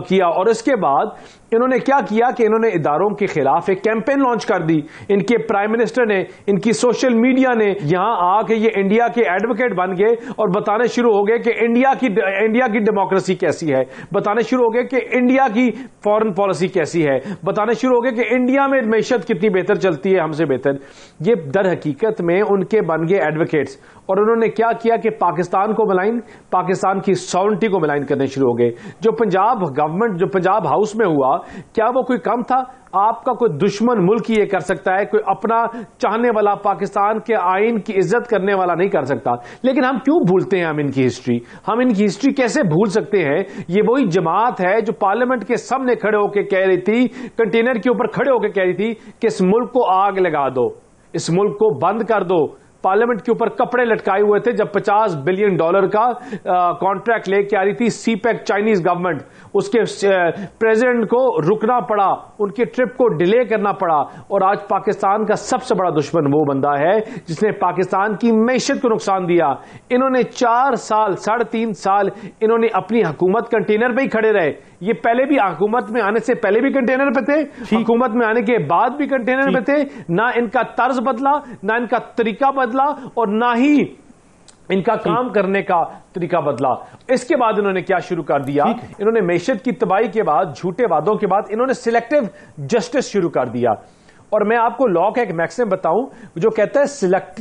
کیا. اور اس کے بعد انہوں نے کیا کیا کہ انہوں نے اداروں کے خلاف ایک کیمپین لانچ کر دی. ان کے پرائم منسٹر نے, ان کی سوشل میڈیا نے یہاں آ کے یہ انڈیا کے ایڈوکیٹ بن گئے اور بتانے شروع ہو گئے کہ انڈیا کی ڈیموکریسی کیسی ہے, بتانے شروع ہو گئے کہ انڈیا کی فارن پالیسی کیسی ہے, بتانے شروع ہو گئے کہ انڈیا میں معیشت کتنی بہتر چلتی ہے, ہم سے بہتر. یہ در حقیقت میں ان کے بن گئے ایڈوکیٹس, اور انہوں نے کیا کیا کہ پاکستان کو ملائن, پاکستان کی ساورنٹی کو ملائن کرنے شروع ہو گئے. جو پنجاب گورنمنٹ, جو پنجاب ہاؤس میں ہوا, کیا وہ کوئی کم تھا؟ آپ کا کوئی دشمن ملک یہ کر سکتا ہے, کوئی اپنا چاہنے والا پاکستان کے آئین کی عزت کرنے والا نہیں کر سکتا. لیکن ہم کیوں بھولتے ہیں ہم ان کی ہسٹری؟ ہم ان کی ہسٹری کیسے بھول سکتے ہیں؟ یہ وہی جماعت ہے جو پارلیمنٹ کے سامنے کھڑے ہو کے کہہ رہی تھی, کنٹینر کے اوپر کھڑے ہو کے کہہ رہی تھی کہ اس ملک کو آگ لگا دو, اس ملک کو بند کر دو. پارلیمنٹ کے اوپر کپڑے لٹکائے ہوئے تھے جب $50 بلین کا کانٹریکٹ لے کے آ رہی تھی سی پیک چائنیز گورنمنٹ. اس کے پریزیڈنٹ کو رکنا پڑا, ان کی ٹرپ کو ڈیلے کرنا پڑا. اور آج پاکستان کا سب سے بڑا دشمن وہ بندہ ہے جس نے پاکستان کی معیشت کو نقصان دیا. انہوں نے 4 سال 3.5 سال انہوں نے اپنی حکومت کنٹینر پہ ہی کھڑے رہے. یہ پہلے بھی حکومت میں آنے سے پہلے بھی کنٹینر پہ تھے, حکومت میں آنے کے بعد بھی کنٹینر پہ تھے. نہ ان کا طرز بدلا, نہ ان کا طریقہ بدلا, اور نہ ہی ان کا کام کرنے کا طریقہ بدلا. اس کے بعد انہوں نے کیا شروع کر دیا؟ انہوں نے معیشت کی تباہی کے بعد, جھوٹے وعدوں کے بعد, انہوں نے سلیکٹو جسٹس شروع کر دیا. اور میں آپ کو لا کا ایک میکسم بتاؤں جو کہتا ہے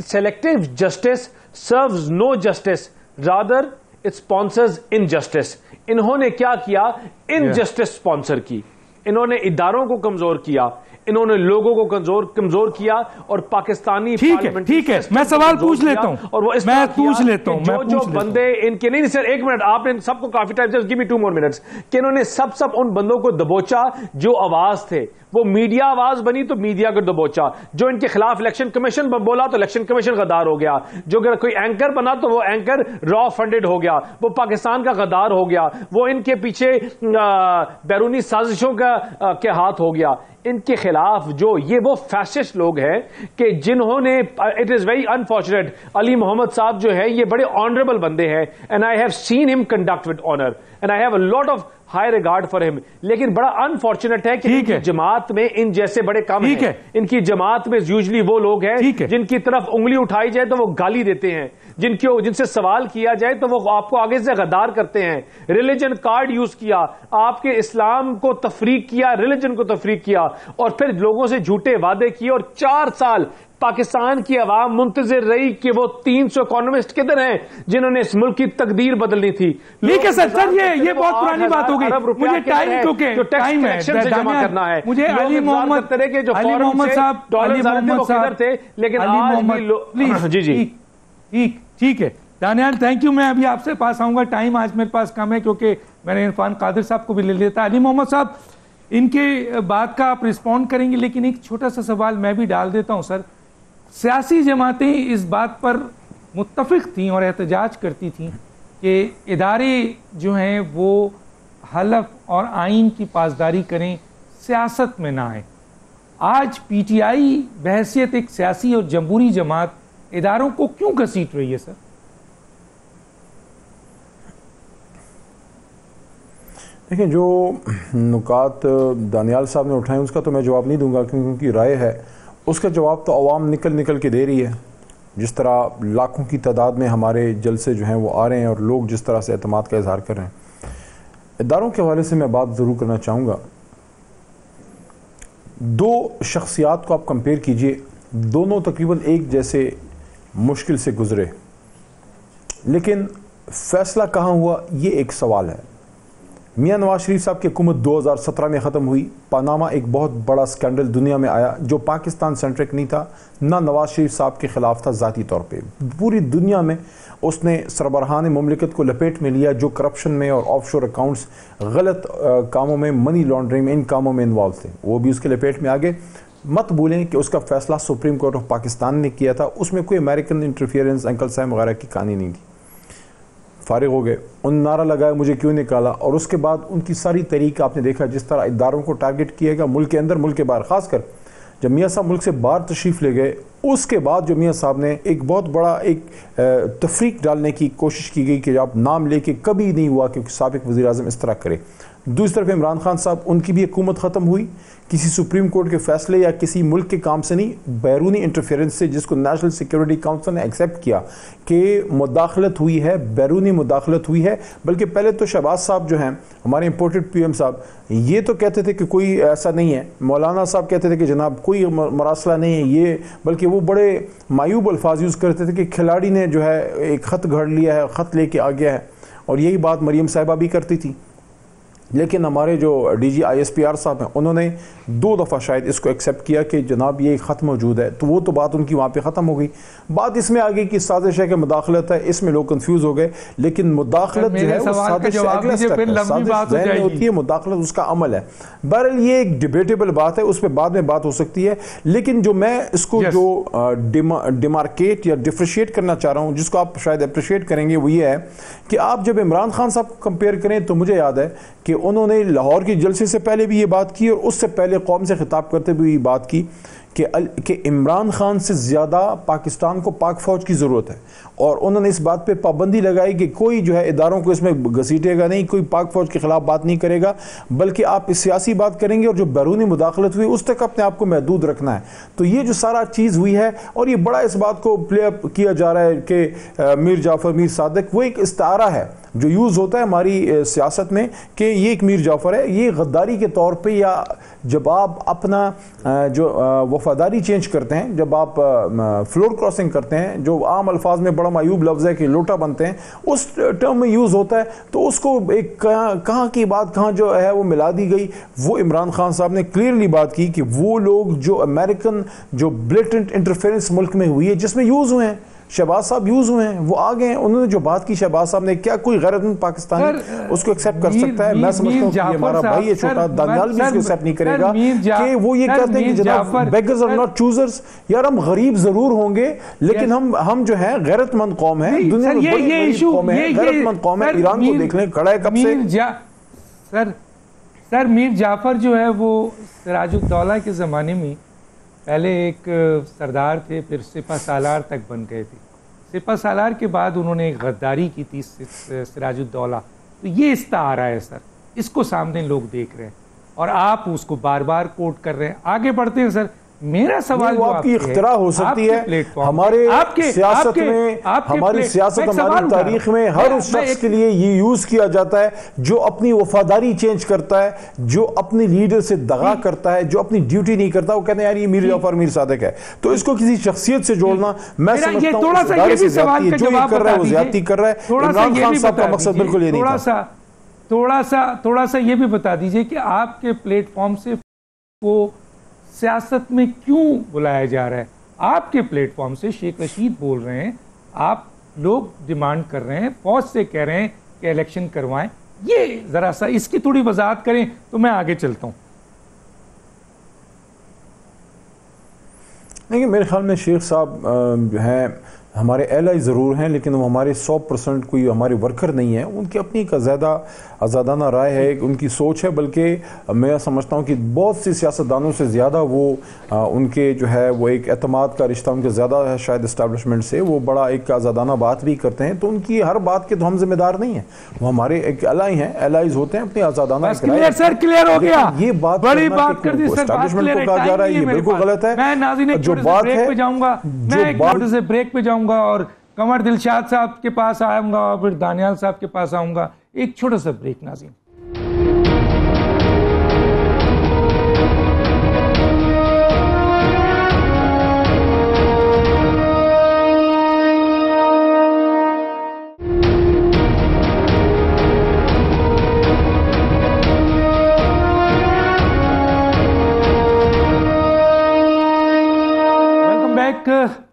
selective justice serves no justice rather it sponsors injustice. انہوں نے کیا کیا؟ انجسٹس اسپانسر کی. انہوں نے اداروں کو کمزور کیا, انہوں نے لوگوں کو کمزور کیا, اور پاکستانی ٹھیک ہے میں سوال پوچھ لیتا ہوں, اور وہ اس میں پوچھ لیتا ہوں جو بندے ان کے نہیں سر, ایک منٹ, آپ نے سب کو کافی ٹائم, جسٹ گیو می 2 more minutes, کہ انہوں نے سب ان بندوں کو دبوچا جو آواز تھے. وہ میڈیا آواز بنی تو میڈیا کو دبوچا. جو ان کے خلاف الیکشن کمیشن بولا تو الیکشن کمیشن غدار ہو گیا. جو اگر کوئی اینکر بنا تو وہ اینکر را فنڈڈ ہو گیا, وہ پاکستان کا غدار ہو گیا, وہ ان کے پیچھے بیرونی سازشوں کے ہاتھ ہو گیا. ان کے خلاف جو یہ وہ فیسسٹ لوگ ہیں کہ جنہوں نے, اٹ از ویری انفارچونیٹ, علی محمد صاحب جو ہے یہ بڑے آنریبل بندے ہیں, اینڈ آئی ہیو سین ہم conduct with honour and I have a lot of high regard for ہم. لیکن بڑا انفارچونیٹ ہے کہ ان کی جماعت میں ان جیسے بڑے کم ہیں. ان کی جماعت میں یوزلی وہ لوگ ہیں جن کی طرف انگلی اٹھائی جائے تو وہ گالی دیتے ہیں, جن سے سوال کیا جائے تو وہ آپ کو آگے سے غدار کرتے ہیں. ریلیجن کارڈ یوز کیا, آپ کے اسلام کو تفریق کیا, ریلیجن کو تفریق کیا, اور پھر لوگوں سے جھوٹے وعدے کیے. اور 4 سال پاکستان کی عوام منتظر رہی کہ وہ 300 اکانومسٹ کدھر ہیں جنہوں نے اس ملک کی تقدیر بدلنی تھی. ٹھیک ہے سر, یہ بہت پرانی بات ہوگی. مجھے ٹائم جمع کرنا ہے. مجھے علی محمد صاحب تھے, لیکن جی ٹھیک ہے دانیال, تھینک یو. میں ابھی آپ سے پاس آؤں گا, ٹائم آج میرے پاس کم ہے کیونکہ میں نے عرفان قادر صاحب کو بھی لے لیتا. علی محمد صاحب, ان کے بات کا آپ رسپونڈ کریں گے, لیکن ایک چھوٹا سا سوال میں بھی ڈال دیتا ہوں. سر, سیاسی جماعتیں اس بات پر متفق تھیں اور احتجاج کرتی تھیں کہ ادارے جو ہیں وہ حلف اور آئین کی پاسداری کریں, سیاست میں نہ آئیں. آج پی ٹی آئی بحیثیت ایک سیاسی اور جمہوری جماعت اداروں کو کیوں گھسیٹ رہی ہے؟ سر دیکھیں, جو نکات دانیال صاحب نے اٹھائے اس کا تو میں جواب نہیں دوں گا کیونکہ ان کی رائے ہے. اس کا جواب تو عوام نکل کے دے رہی ہے. جس طرح لاکھوں کی تعداد میں ہمارے جلسے جو ہیں وہ آ رہے ہیں اور لوگ جس طرح سے اعتماد کا اظہار کر رہے ہیں. اداروں کے حوالے سے میں بات ضرور کرنا چاہوں گا. 2 شخصیات کو آپ کمپیئر کیجئے, دونوں تقریباً ایک جیسے مشکل سے گزرے, لیکن فیصلہ کہاں ہوا یہ ایک سوال ہے. میاں نواز شریف صاحب کی حکومت 2017 میں ختم ہوئی. پاناما ایک بہت بڑا سکینڈل دنیا میں آیا جو پاکستان سینٹرک نہیں تھا, نہ نواز شریف صاحب کے خلاف تھا ذاتی طور پہ. پوری دنیا میں اس نے سربراہان مملکت کو لپیٹ میں لیا جو کرپشن میں اور آف شور اکاؤنٹس, غلط کاموں میں, منی لانڈرنگ میں, ان کاموں میں انوالو تھے, وہ بھی اس کے لپیٹ میں آگے. مت بھولیں کہ اس کا فیصلہ سپریم کورٹ آف پاکستان نے کیا تھا, اس میں کوئی امریکن انٹرفیئرنس, انکل صاحب وغیرہ کی کہانی نہیں تھی. فارغ ہو گئے, ان نعرہ لگایا مجھے کیوں نکالا, اور اس کے بعد ان کی ساری طریقہ آپ نے دیکھا جس طرح اداروں کو ٹارگٹ کیا گیا ملک کے اندر ملک کے باہر. خاص کر جب میاں صاحب ملک سے باہر تشریف لے گئے اس کے بعد جو میاں صاحب نے ایک بہت بڑا ایک تفریق ڈالنے کی کوشش کی گئی کہ آپ نام لے کے کبھی نہیں ہوا کہ سابق وزیر اعظم اس طرح کرے. دوسری طرف عمران خان صاحب، ان کی بھی حکومت ختم ہوئی کسی سپریم کورٹ کے فیصلے یا کسی ملک کے کام سے نہیں، بیرونی انٹرفیئرنس سے، جس کو نیشنل سیکیورٹی کاؤنسل نے ایکسیپٹ کیا کہ مداخلت ہوئی ہے، بیرونی مداخلت ہوئی ہے. بلکہ پہلے تو شہباز صاحب جو ہیں ہمارے امپورٹڈ پی ایم صاحب، یہ تو کہتے تھے کہ کوئی ایسا نہیں ہے. مولانا صاحب کہتے تھے کہ جناب کوئی مراسلہ نہیں ہے یہ، بلکہ وہ بڑے معیوب الفاظ یوز کرتے تھے کہ کھلاڑی نے جو ہے ایک خط گھڑ لیا ہے، خط لے کے آ گیا ہے. اور یہی بات مریم صاحبہ بھی کرتی تھی. لیکن ہمارے جو D G I S P R صاحب ہیں، انہوں نے 2 دفعہ شاید اس کو ایکسیپٹ کیا کہ جناب یہ خط موجود ہے. تو وہ تو بات ان کی وہاں پہ ختم ہو گئی. بات اس میں آ گئی کہ سازش ہے کہ مداخلت ہے، اس میں لوگ کنفیوز ہو گئے. لیکن مداخلت جو ہے وہ سازش سے اگلا سٹیپ ہے. سازش ذہن میں ہوتی ہے، مداخلت اس کا عمل ہے. بہرحال یہ ایک ڈیبیٹیبل بات ہے، اس پہ بعد میں بات ہو سکتی ہے. لیکن جو میں اس کو جو ڈیمارکیٹ یا ڈیفریشیٹ کرنا چاہ رہا ہوں، جس کو آپ شاید اپریشیٹ کریں گے، وہ یہ ہے کہ آپ جب عمران خان صاحب کو کمپیئر کریں تو مجھے یاد ہے کہ انہوں نے لاہور کے جلسے سے پہلے بھی یہ بات کی اور اس سے پہلے قوم سے خطاب کرتے ہوئے یہ بات کی کہ عمران خان سے زیادہ پاکستان کو پاک فوج کی ضرورت ہے. اور انہوں نے اس بات پہ پابندی لگائی کہ کوئی جو ہے اداروں کو اس میں گھسیٹے گا نہیں، کوئی پاک فوج کے خلاف بات نہیں کرے گا، بلکہ آپ اس سیاسی بات کریں گے اور جو بیرونی مداخلت ہوئی اس تک اپنے آپ کو محدود رکھنا ہے. تو یہ جو سارا چیز ہوئی ہے، اور یہ بڑا اس بات کو پلے اپ کیا جا رہا ہے کہ میر جعفر، میر صادق، وہ ایک استعارہ ہے جو یوز ہوتا ہے ہماری سیاست میں کہ یہ ایک میر جعفر ہے. یہ غداری کے طور پہ، یا جب آپ اپنا جو وفاداری چینج کرتے ہیں، جب آپ فلور کراسنگ کرتے ہیں، جو عام الفاظ میں بڑا معیوب لفظ ہے کہ لوٹا بنتے ہیں، اس ٹرم میں یوز ہوتا ہے. تو اس کو ایک کہاں کی بات کہاں جو ہے وہ ملا دی گئی. وہ عمران خان صاحب نے کلیئرلی بات کی کہ وہ لوگ جو امریکن جو بلیٹنٹ انٹرفیرنس ملک میں ہوئی ہے، جس میں یوز ہوئے ہیں، شہباز صاحب یوز ہوئے ہیں، وہ آگئے ہیں. انہوں نے جو بات کی شہباز صاحب نے، کیا کوئی غیر مند پاکستانی اس کو ایکسیپٹ کر سکتا ہے؟ میں سمجھتا ہوں کہ یہ ہمارا بھائی ہے چھوٹا، دانیال بھی اس کو ایکسیپٹ نہیں کرے گا کہ وہ یہ کہتے ہیں کہ جناب بیگرز آر ناٹ چوزرز. یار ہم غریب ضرور ہوں گے لیکن ہم جو ہیں غیرت مند قوم ہیں، دنیا میں بڑی بڑی قوم ہے، غیرت مند قوم ہے. ایران کو دیکھ لیں، کھڑا ہے کب سے. سر میر جعفر جو ہے وہ سراج الدولہ کے زمانے میں پہلے ایک سردار تھے، پھر سپہ سالار تک بن گئے تھے. سپہ سالار کے بعد انہوں نے ایک غداری کی تھی سراج الدولہ. تو یہ استعارہ ہے سر، اس کو سامنے لوگ دیکھ رہے ہیں اور آپ اس کو بار بار کوٹ کر رہے ہیں. آگے بڑھتے ہیں سر. میرا سوال آپ کی اختراع ہو سکتی ہے ہمارے سیاست میں، ہماری سیاست، ہماری تاریخ میں ہر اس شخص کے لیے یہ یوز کیا جاتا ہے جو اپنی وفاداری چینج کرتا ہے، جو اپنی لیڈر سے دغا کرتا ہے، جو اپنی ڈیوٹی نہیں کرتا. وہ کہتے ہیں یار یہ میر جعفر، میر صادق ہے. تو اس کو کسی شخصیت سے جوڑنا، میں سمجھتا ہوں اس ادارے سے زیادتی ہے. جو یہ کر رہا ہے وہ زیادتی کر رہا ہے. عمران خان صاحب کا مقصد بالکل یہ نہیں تھا. تھوڑا سا یہ بھی بتا دیجئے کہ آپ کے پلیٹ فارم سے وہ سیاست میں کیوں بلایا جا رہا ہے؟ آپ کے پلیٹ فارم سے شیخ رشید بول رہے ہیں، آپ لوگ ڈیمانڈ کر رہے ہیں، فوج سے کہہ رہے ہیں کہ الیکشن کروائیں. یہ ذرا سا اس کی تھوڑی وضاحت کریں تو میں آگے چلتا ہوں. لیکن میرے خیال میں شیخ صاحب جو ہیں ہمارے ایلائی ضرور ہیں، لیکن وہ ہمارے 100% کوئی ہمارے ورکر نہیں ہیں. ان کی اپنی ایک زیادہ آزادانہ رائے ہے، ان کی سوچ ہے. بلکہ میں سمجھتا ہوں کہ بہت سی سیاستدانوں سے زیادہ وہ ان کے جو ہے وہ ایک اعتماد کا رشتہ ان کے زیادہ ہے شاید اسٹیبلشمنٹ سے. وہ بڑا ایک آزادانہ بات بھی کرتے ہیں. تو ان کی ہر بات کے تو ہم ذمہ دار نہیں ہیں، وہ ہمارے ایک الائی ہیں، الائیز ہوتے ہیں اپنی آزادانہ. کلیئر ہو گیا. یہ بات بڑی بات کر دی سر، اسٹیبلشمنٹ کو کہا جا رہا ہے، یہ بالکل غلط ہے. میں ناظرین ایک چھوٹے سے بریک پہ جاؤں گا، میں ایک چھوٹے سے بریک پہ جاؤں گا اور قمر دلشاد صاحب کے پاس آؤں گا اور پھر دانیال صاحب کے پاس آؤں گا. ایک چھوٹا سا بریک ناظرین.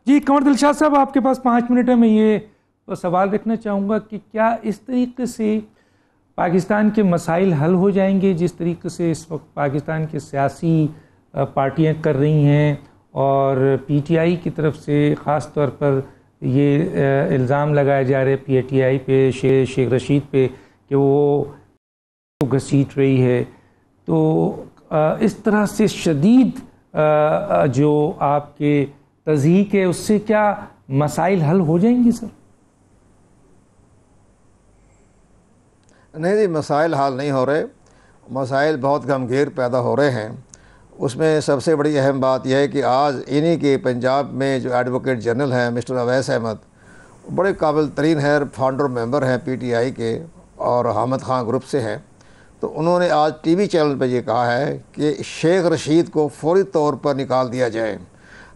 جی قمر دلشاد صاحب، آپ کے پاس 5 منٹ ہے. میں یہ سوال رکھنا چاہوں گا کہ کیا اس طریقے سے پاکستان کے مسائل حل ہو جائیں گے جس طریقے سے اس وقت پاکستان کی سیاسی پارٹیاں کر رہی ہیں، اور پی ٹی آئی کی طرف سے خاص طور پر یہ الزام لگایا جا رہا ہے پی ٹی آئی پہ، شیخ رشید پہ، کہ وہ گھسیٹ رہی ہے. تو اس طرح سے شدید جو آپ کے تضحیک ہے، اس سے کیا مسائل حل ہو جائیں گی سر؟ نہیں جی، مسائل حل نہیں ہو رہے، مسائل بہت گمگیر پیدا ہو رہے ہیں۔ اس میں سب سے بڑی اہم بات یہ ہے کہ آج انہی کے پنجاب میں جو ایڈوکیٹ جنرل ہیں مسٹر اویس احمد، بڑے قابل ترین ہیں، فاؤنڈر ممبر ہیں پی ٹی آئی کے اور حامد خان گروپ سے ہیں، تو انہوں نے آج ٹی وی چینل پہ یہ کہا ہے کہ شیخ رشید کو فوری طور پر نکال دیا جائے۔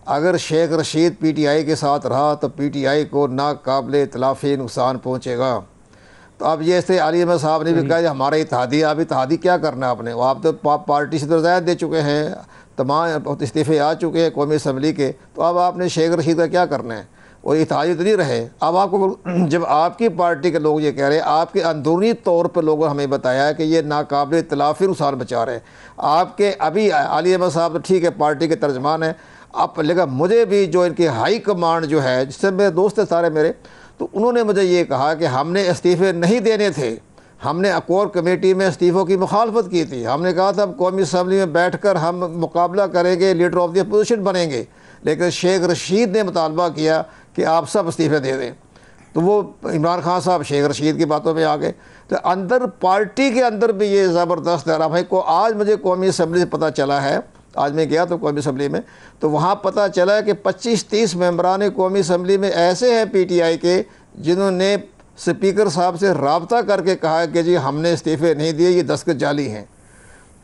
اگر Sheikh Rashid P T I کے ساتھ رہا تو پی ٹی آئی کو ناقابل اتلافی نقصان پہنچے گا۔ تو اب یہ سے علی احمد صاحب نے بھی کہا کہ ہمارا اتحادی، اب اتحادی کیا کرنا ہے آپ نے؟ آپ تو پارٹی سے رضایت دے چکے ہیں، تمام استعفے آ چکے ہیں قومی اسمبلی کے، تو اب آپ نے شیخ رشید کا کیا کرنا ہے؟ وہ اتحادی تو نہیں رہے۔ اب آپ کو جب آپ کی پارٹی کے لوگ یہ کہہ رہے ہیں، آپ کے اندرونی طور پر لوگوں نے ہمیں بتایا ہے کہ یہ ناقابل اتلافی نقصان بچا رہے ہیں آپ کے۔ ابھی علی احمد صاحب تو ٹھیک ہے پارٹی کے ترجمان ہیں، اب لیکن مجھے بھی جو ان کی ہائی کمانڈ جو ہے، جس سے میرے دوست ہیں سارے میرے، تو انہوں نے مجھے یہ کہا کہ ہم نے استعفے نہیں دینے تھے، ہم نے کور کمیٹی میں استعفوں کی مخالفت کی تھی، ہم نے کہا تھا اب قومی اسمبلی میں بیٹھ کر ہم مقابلہ کریں گے، لیڈر آف دی اپوزیشن بنیں گے، لیکن شیخ رشید نے مطالبہ کیا کہ آپ سب استعفے دے دیں، تو وہ عمران خان صاحب شیخ رشید کی باتوں میں آ گئے۔ تو اندر پارٹی کے اندر بھی یہ زبردست ہے۔ بھائی کو آج مجھے قومی اسمبلی سے پتہ چلا ہے، آج میں گیا تو قومی اسمبلی میں، تو وہاں پتہ چلا کہ 25-30 ممبران قومی اسمبلی میں ایسے ہیں پی ٹی آئی کے جنہوں نے سپیکر صاحب سے رابطہ کر کے کہا کہ جی ہم نے استعفے نہیں دیے، یہ دستخط جعلی ہیں۔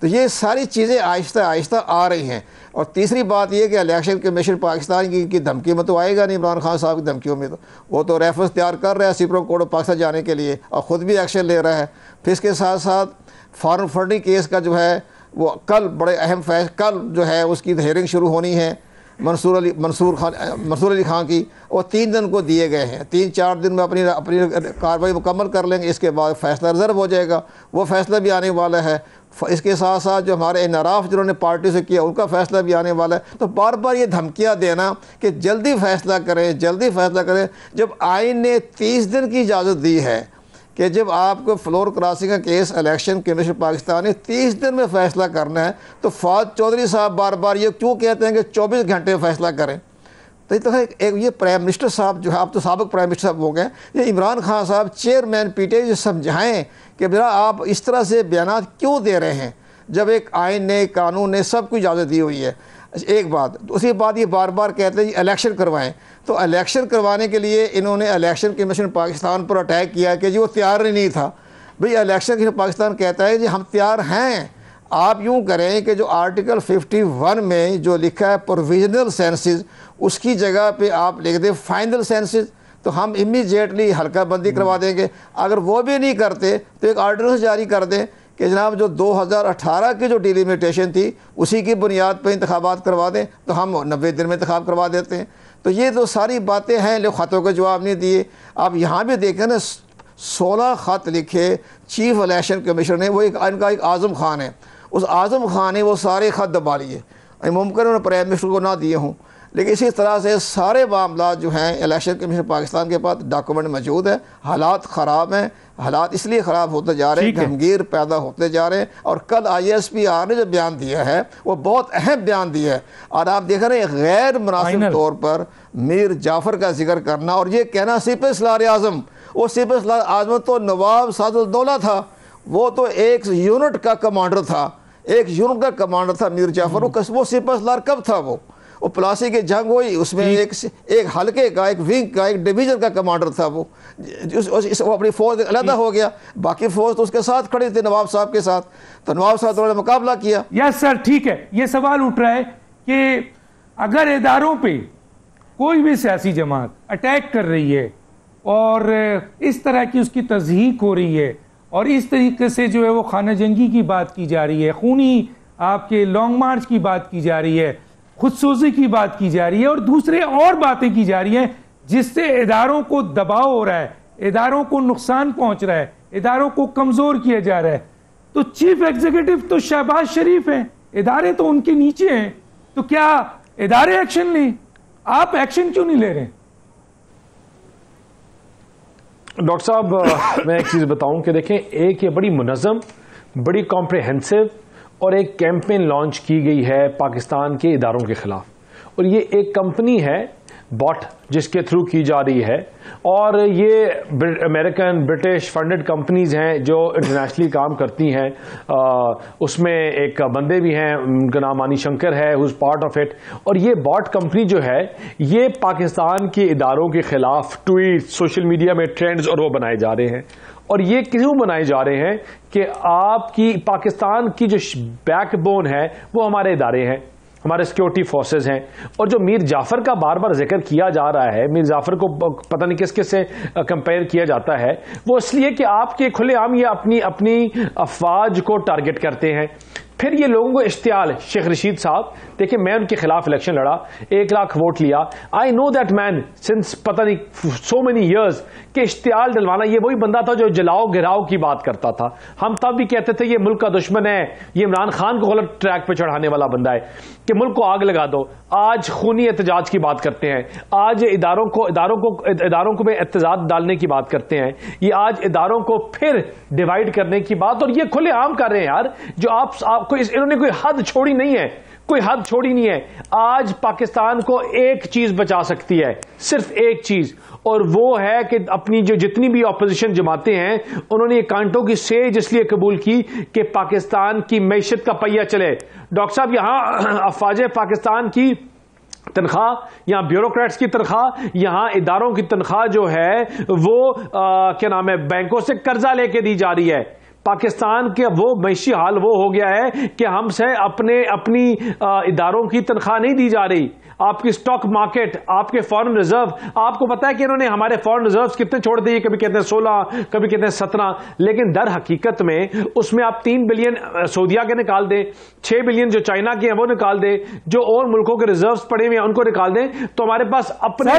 تو یہ ساری چیزیں آہستہ آہستہ آ رہی ہیں۔ اور تیسری بات یہ کہ الیکشن کمیشن پاکستان کی دھمکی میں تو آئے گا نہیں، عمران خان صاحب کی دھمکیوں میں، تو وہ تو ریفرنس تیار کر رہا ہے سپریم کورٹ آف پاکستان جانے کے لیے اور خود بھی ایکشن لے رہا ہے۔ پھر اس کے ساتھ ساتھ فارم فنڈنگ کیس کا جو ہے وہ کل بڑے اہم کل جو ہے اس کی ہیئرنگ شروع ہونی ہے منصور علی خان کی، اور 3 دن کو دیے گئے ہیں، 3-4 دن میں اپنی کارروائی مکمل کر لیں گے، اس کے بعد فیصلہ ریزرو ہو جائے گا، وہ فیصلہ بھی آنے والا ہے۔ اس کے ساتھ ساتھ جو ہمارے انحراف جنہوں نے پارٹی سے کیا ان کا فیصلہ بھی آنے والا ہے۔ تو بار بار یہ دھمکیاں دینا کہ جلدی فیصلہ کریں، جلدی فیصلہ کریں، جب آئین نے 30 دن کی اجازت دی ہے کہ جب آپ کو فلور کراسنگ کا کیس الیکشن کمیشن پاکستان نے 30 دن میں فیصلہ کرنا ہے، تو فواد چودھری صاحب بار بار یہ کیوں کہتے ہیں کہ 24 گھنٹے فیصلہ کریں؟ تو یہ پرائم منسٹر صاحب جو ہے، اب تو سابق پرائم منسٹر صاحب ہو گئے، یہ عمران خان صاحب چیئرمین پی ٹی آئی جو سمجھائیں کہ میرا آپ اس طرح سے بیانات کیوں دے رہے ہیں جب ایک آئین نے، قانون نے سب کو اجازت دی ہوئی ہے۔ ایک بات، اسی بات یہ بار بار کہتے ہیں الیکشن کروائیں، تو الیکشن کروانے کے لیے انہوں نے الیکشن کمیشن پاکستان پر اٹیک کیا کہ جی وہ تیار ہی نہیں تھا۔ بھئی الیکشن کمیشن پاکستان کہتا ہے جی ہم تیار ہیں، آپ یوں کریں کہ جو آرٹیکل 51 میں جو لکھا ہے پروویژنل سینسز، اس کی جگہ پہ آپ لکھ دیں فائنل سینسز، تو ہم امیجیٹلی حلقہ بندی کروا دیں گے۔ اگر وہ بھی نہیں کرتے تو ایک آرڈیننس جاری کر دیں کہ جناب جو 2018 کی جو ڈیلیمیٹیشن تھی اسی کی بنیاد پہ انتخابات کروا دیں، تو ہم 90 دن میں انتخاب کروا دیتے ہیں۔ تو یہ تو ساری باتیں ہیں، لوگ خطوں کے جواب نہیں دیے۔ آپ یہاں بھی دیکھیں نا، 16 خط لکھے چیف الیکشن کمیشنر نے، وہ ان کا ایک اعظم خان ہے، اس اعظم خان نے وہ سارے خط دبا لیے، ممکن انہوں نے پرائم منسٹر کو نہ دیے ہوں، لیکن اسی طرح سے سارے معاملات جو ہیں الیکشن کمیشن پاکستان کے پاس ڈاکومنٹ موجود ہے۔ حالات خراب ہیں، حالات اس لیے خراب ہوتے جا رہے ہیں، گھمگیر پیدا ہوتے جا رہے ہیں۔ اور کل ISPR نے جو بیان دیا ہے وہ بہت اہم بیان دیا ہے، اور آپ دیکھ رہے ہیں غیر مناسب طور پر میر جعفر کا ذکر کرنا اور یہ کہنا سپہ سالار اعظم، وہ سپہ سالار اعظم تو نواب سعد الدولہ تھا، وہ تو ایک یونٹ کا کمانڈر تھا، ایک یونٹ کا کمانڈر تھا میر جعفر۔ وہ سپہ سالار کب تھا؟ وہ پلاسی کی جنگ ہوئی، اس میں ایک حلقے کا، ایک ونگ کا، ایک ڈویژن کا کمانڈر تھا، وہ اپنی فوج علیحدہ ہو گیا، باقی فوج تو اس کے ساتھ کھڑی تھی نواب صاحب کے ساتھ، تو نواب صاحب نے مقابلہ کیا۔ یس سر، ٹھیک ہے۔ یہ سوال اٹھ رہا ہے کہ اگر اداروں پہ کوئی بھی سیاسی جماعت اٹیک کر رہی ہے اور اس طرح کی اس کی تضحیک ہو رہی ہے اور اس طریقے سے جو ہے وہ خانہ جنگی کی بات کی جا رہی ہے، خونی آپ کے لانگ مارچ کی بات کی جا رہی ہے، خودسوزی کی بات کی جا رہی ہے اور دوسرے اور باتیں کی جا رہی ہیں جس سے اداروں کو دباؤ ہو رہا ہے، اداروں کو نقصان پہنچ رہا ہے، اداروں کو کمزور کیا جا رہا ہے، تو چیف ایگزیکٹو تو شہباز شریف ہیں، ادارے تو ان کے نیچے ہیں، تو کیا ادارے ایکشن لیں؟ آپ ایکشن کیوں نہیں لے رہے؟ ڈاکٹر صاحب میں ایک چیز بتاؤں کہ دیکھیں، ایک یہ بڑی منظم، بڑی کمپریہنسو اور ایک کیمپین لانچ کی گئی ہے پاکستان کے اداروں کے خلاف، اور یہ ایک کمپنی ہے باٹ جس کے تھرو کی جا رہی ہے, اور یہ امریکن برٹش فنڈڈ کمپنیز ہیں جو انٹرنیشنلی کام کرتی ہیں. اس میں ایک بندے بھی ہیں, ان کا نام مانی شنکر ہے, who's part of it. اور یہ باٹ کمپنی جو ہے یہ پاکستان کے اداروں کے خلاف ٹویٹ, سوشل میڈیا میں ٹرینڈز اور وہ بنائے جا رہے ہیں. اور یہ کیوں بنائے جا رہے ہیں کہ آپ کی پاکستان کی جو بیک بون ہے وہ ہمارے ادارے ہیں, ہمارے سیکیورٹی فورسز ہیں. اور جو میر جعفر کا بار بار ذکر کیا جا رہا ہے, میر جعفر کو پتہ نہیں کس سے کمپیئر کیا جاتا ہے, وہ اس لیے کہ آپ کے کھلے عام یہ اپنی افواج کو ٹارگٹ کرتے ہیں. پھر یہ لوگوں کو اشتعال, شیخ رشید صاحب دیکھیں میں ان کے خلاف الیکشن لڑا, 1 لاکھ ووٹ لیا. آئی نو دیٹ مین سنس پتہ نہیں سو مینی ایئرز کہ اشتعال ڈلوانا یہ وہی بندہ تھا جو جلاؤ گراؤ کی بات کرتا تھا. ہم تب بھی کہتے تھے یہ ملک کا دشمن ہے, یہ عمران خان کو غلط ٹریک پہ چڑھانے والا بندہ ہے کہ ملک کو آگ لگا دو. آج خونی احتجاج کی بات کرتے ہیں, آج اداروں کو میں احتجاج ڈالنے کی بات کرتے ہیں, یہ آج اداروں کو پھر ڈیوائیڈ کرنے کی بات, اور یہ کھلے عام کر رہے ہیں یار. جو آپ کو انہوں نے کوئی حد چھوڑی نہیں ہے, کوئی حد چھوڑی نہیں ہے. آج پاکستان کو ایک چیز بچا سکتی ہے, صرف ایک چیز, اور وہ ہے کہ اپنی جو جتنی بھی اپوزیشن جماعتیں ہیں انہوں نے یہ کانٹوں کی سیج اس لیے قبول کی کہ پاکستان کی معیشت کا پہیہ چلے. ڈاکٹر صاحب یہاں افواج پاکستان کی تنخواہ, یہاں بیوروکریٹس کی تنخواہ, یہاں اداروں کی تنخواہ جو ہے وہ کیا نام ہے بینکوں سے قرضہ لے کے دی جا رہی ہے. پاکستان کے وہ معیشی حال وہ ہو گیا ہے کہ ہم سے اپنی اداروں کی تنخواہ نہیں دی جا رہی. آپ کی سٹاک مارکیٹ, آپ کے فارن ریزرو, آپ کو پتا ہے کہ انہوں نے ہمارے فارن ریزروز کتنے چھوڑ دیے, کبھی کہتے ہیں 16, کبھی کہتے ہیں 17, لیکن در حقیقت میں اس میں آپ 3 بلین سعودیہ کے نکال دیں, 6 بلین جو چائنا کے ہیں وہ نکال دیں, جو اور ملکوں کے ریزروز پڑے ہوئے ہیں ان کو نکال دیں, تو ہمارے پاس اپنے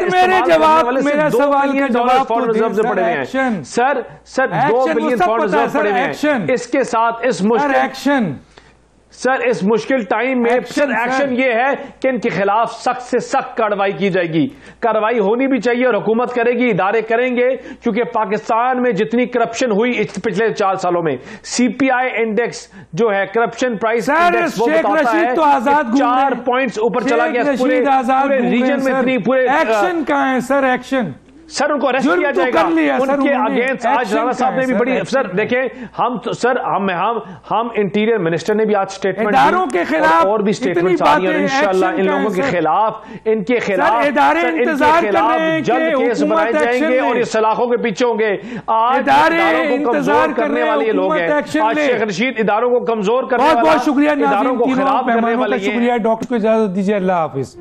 میرا سوال کے جواب فارن ریزروز پڑے ہوئے ہیں. سر 2 بلین فارن ریزروز پڑے ہوئے ہیں. اس کے ساتھ اس مشکل ٹائم میں ایکشن یہ ہے کہ ان کے خلاف سخت سے سخت کارروائی کی جائے گی. کارروائی ہونی بھی چاہیے اور حکومت کرے گی, ادارے کریں گے, کیونکہ پاکستان میں جتنی کرپشن ہوئی پچھلے 4 سالوں میں, سی پی آئی انڈیکس جو ہے کرپشن پرائس انڈیکس وہ بتاتا ہے 4 پوائنٹس اوپر چلا گیا پورے ریجن میں. پورے ایکشن کہاں ہے سر؟ ایکشن سر ان کو ارسٹ کیا جائے گا, ان کے اگینسٹ. آج رانا صاحب نے بھی بڑی, سر دیکھیں ہم انٹیریئر منسٹر نے بھی آج اسٹیٹمنٹ دی اور بھی اسٹیٹمنٹس آ رہی ہیں, انشاءاللہ ان لوگوں کے خلاف جلد کیس بنائے جائیں گے اور یہ سلاخوں کے پیچھے ہوں گے. آج اداروں کو کمزور کرنے والے یہ لوگ ہیں, آج شیخ رشید اداروں کو کمزور کرنے والا, بہت شکریہ, اداروں کو خراب کرنے والے. شکریہ ڈاکٹر کو اجازت دیجیے, اللہ حافظ.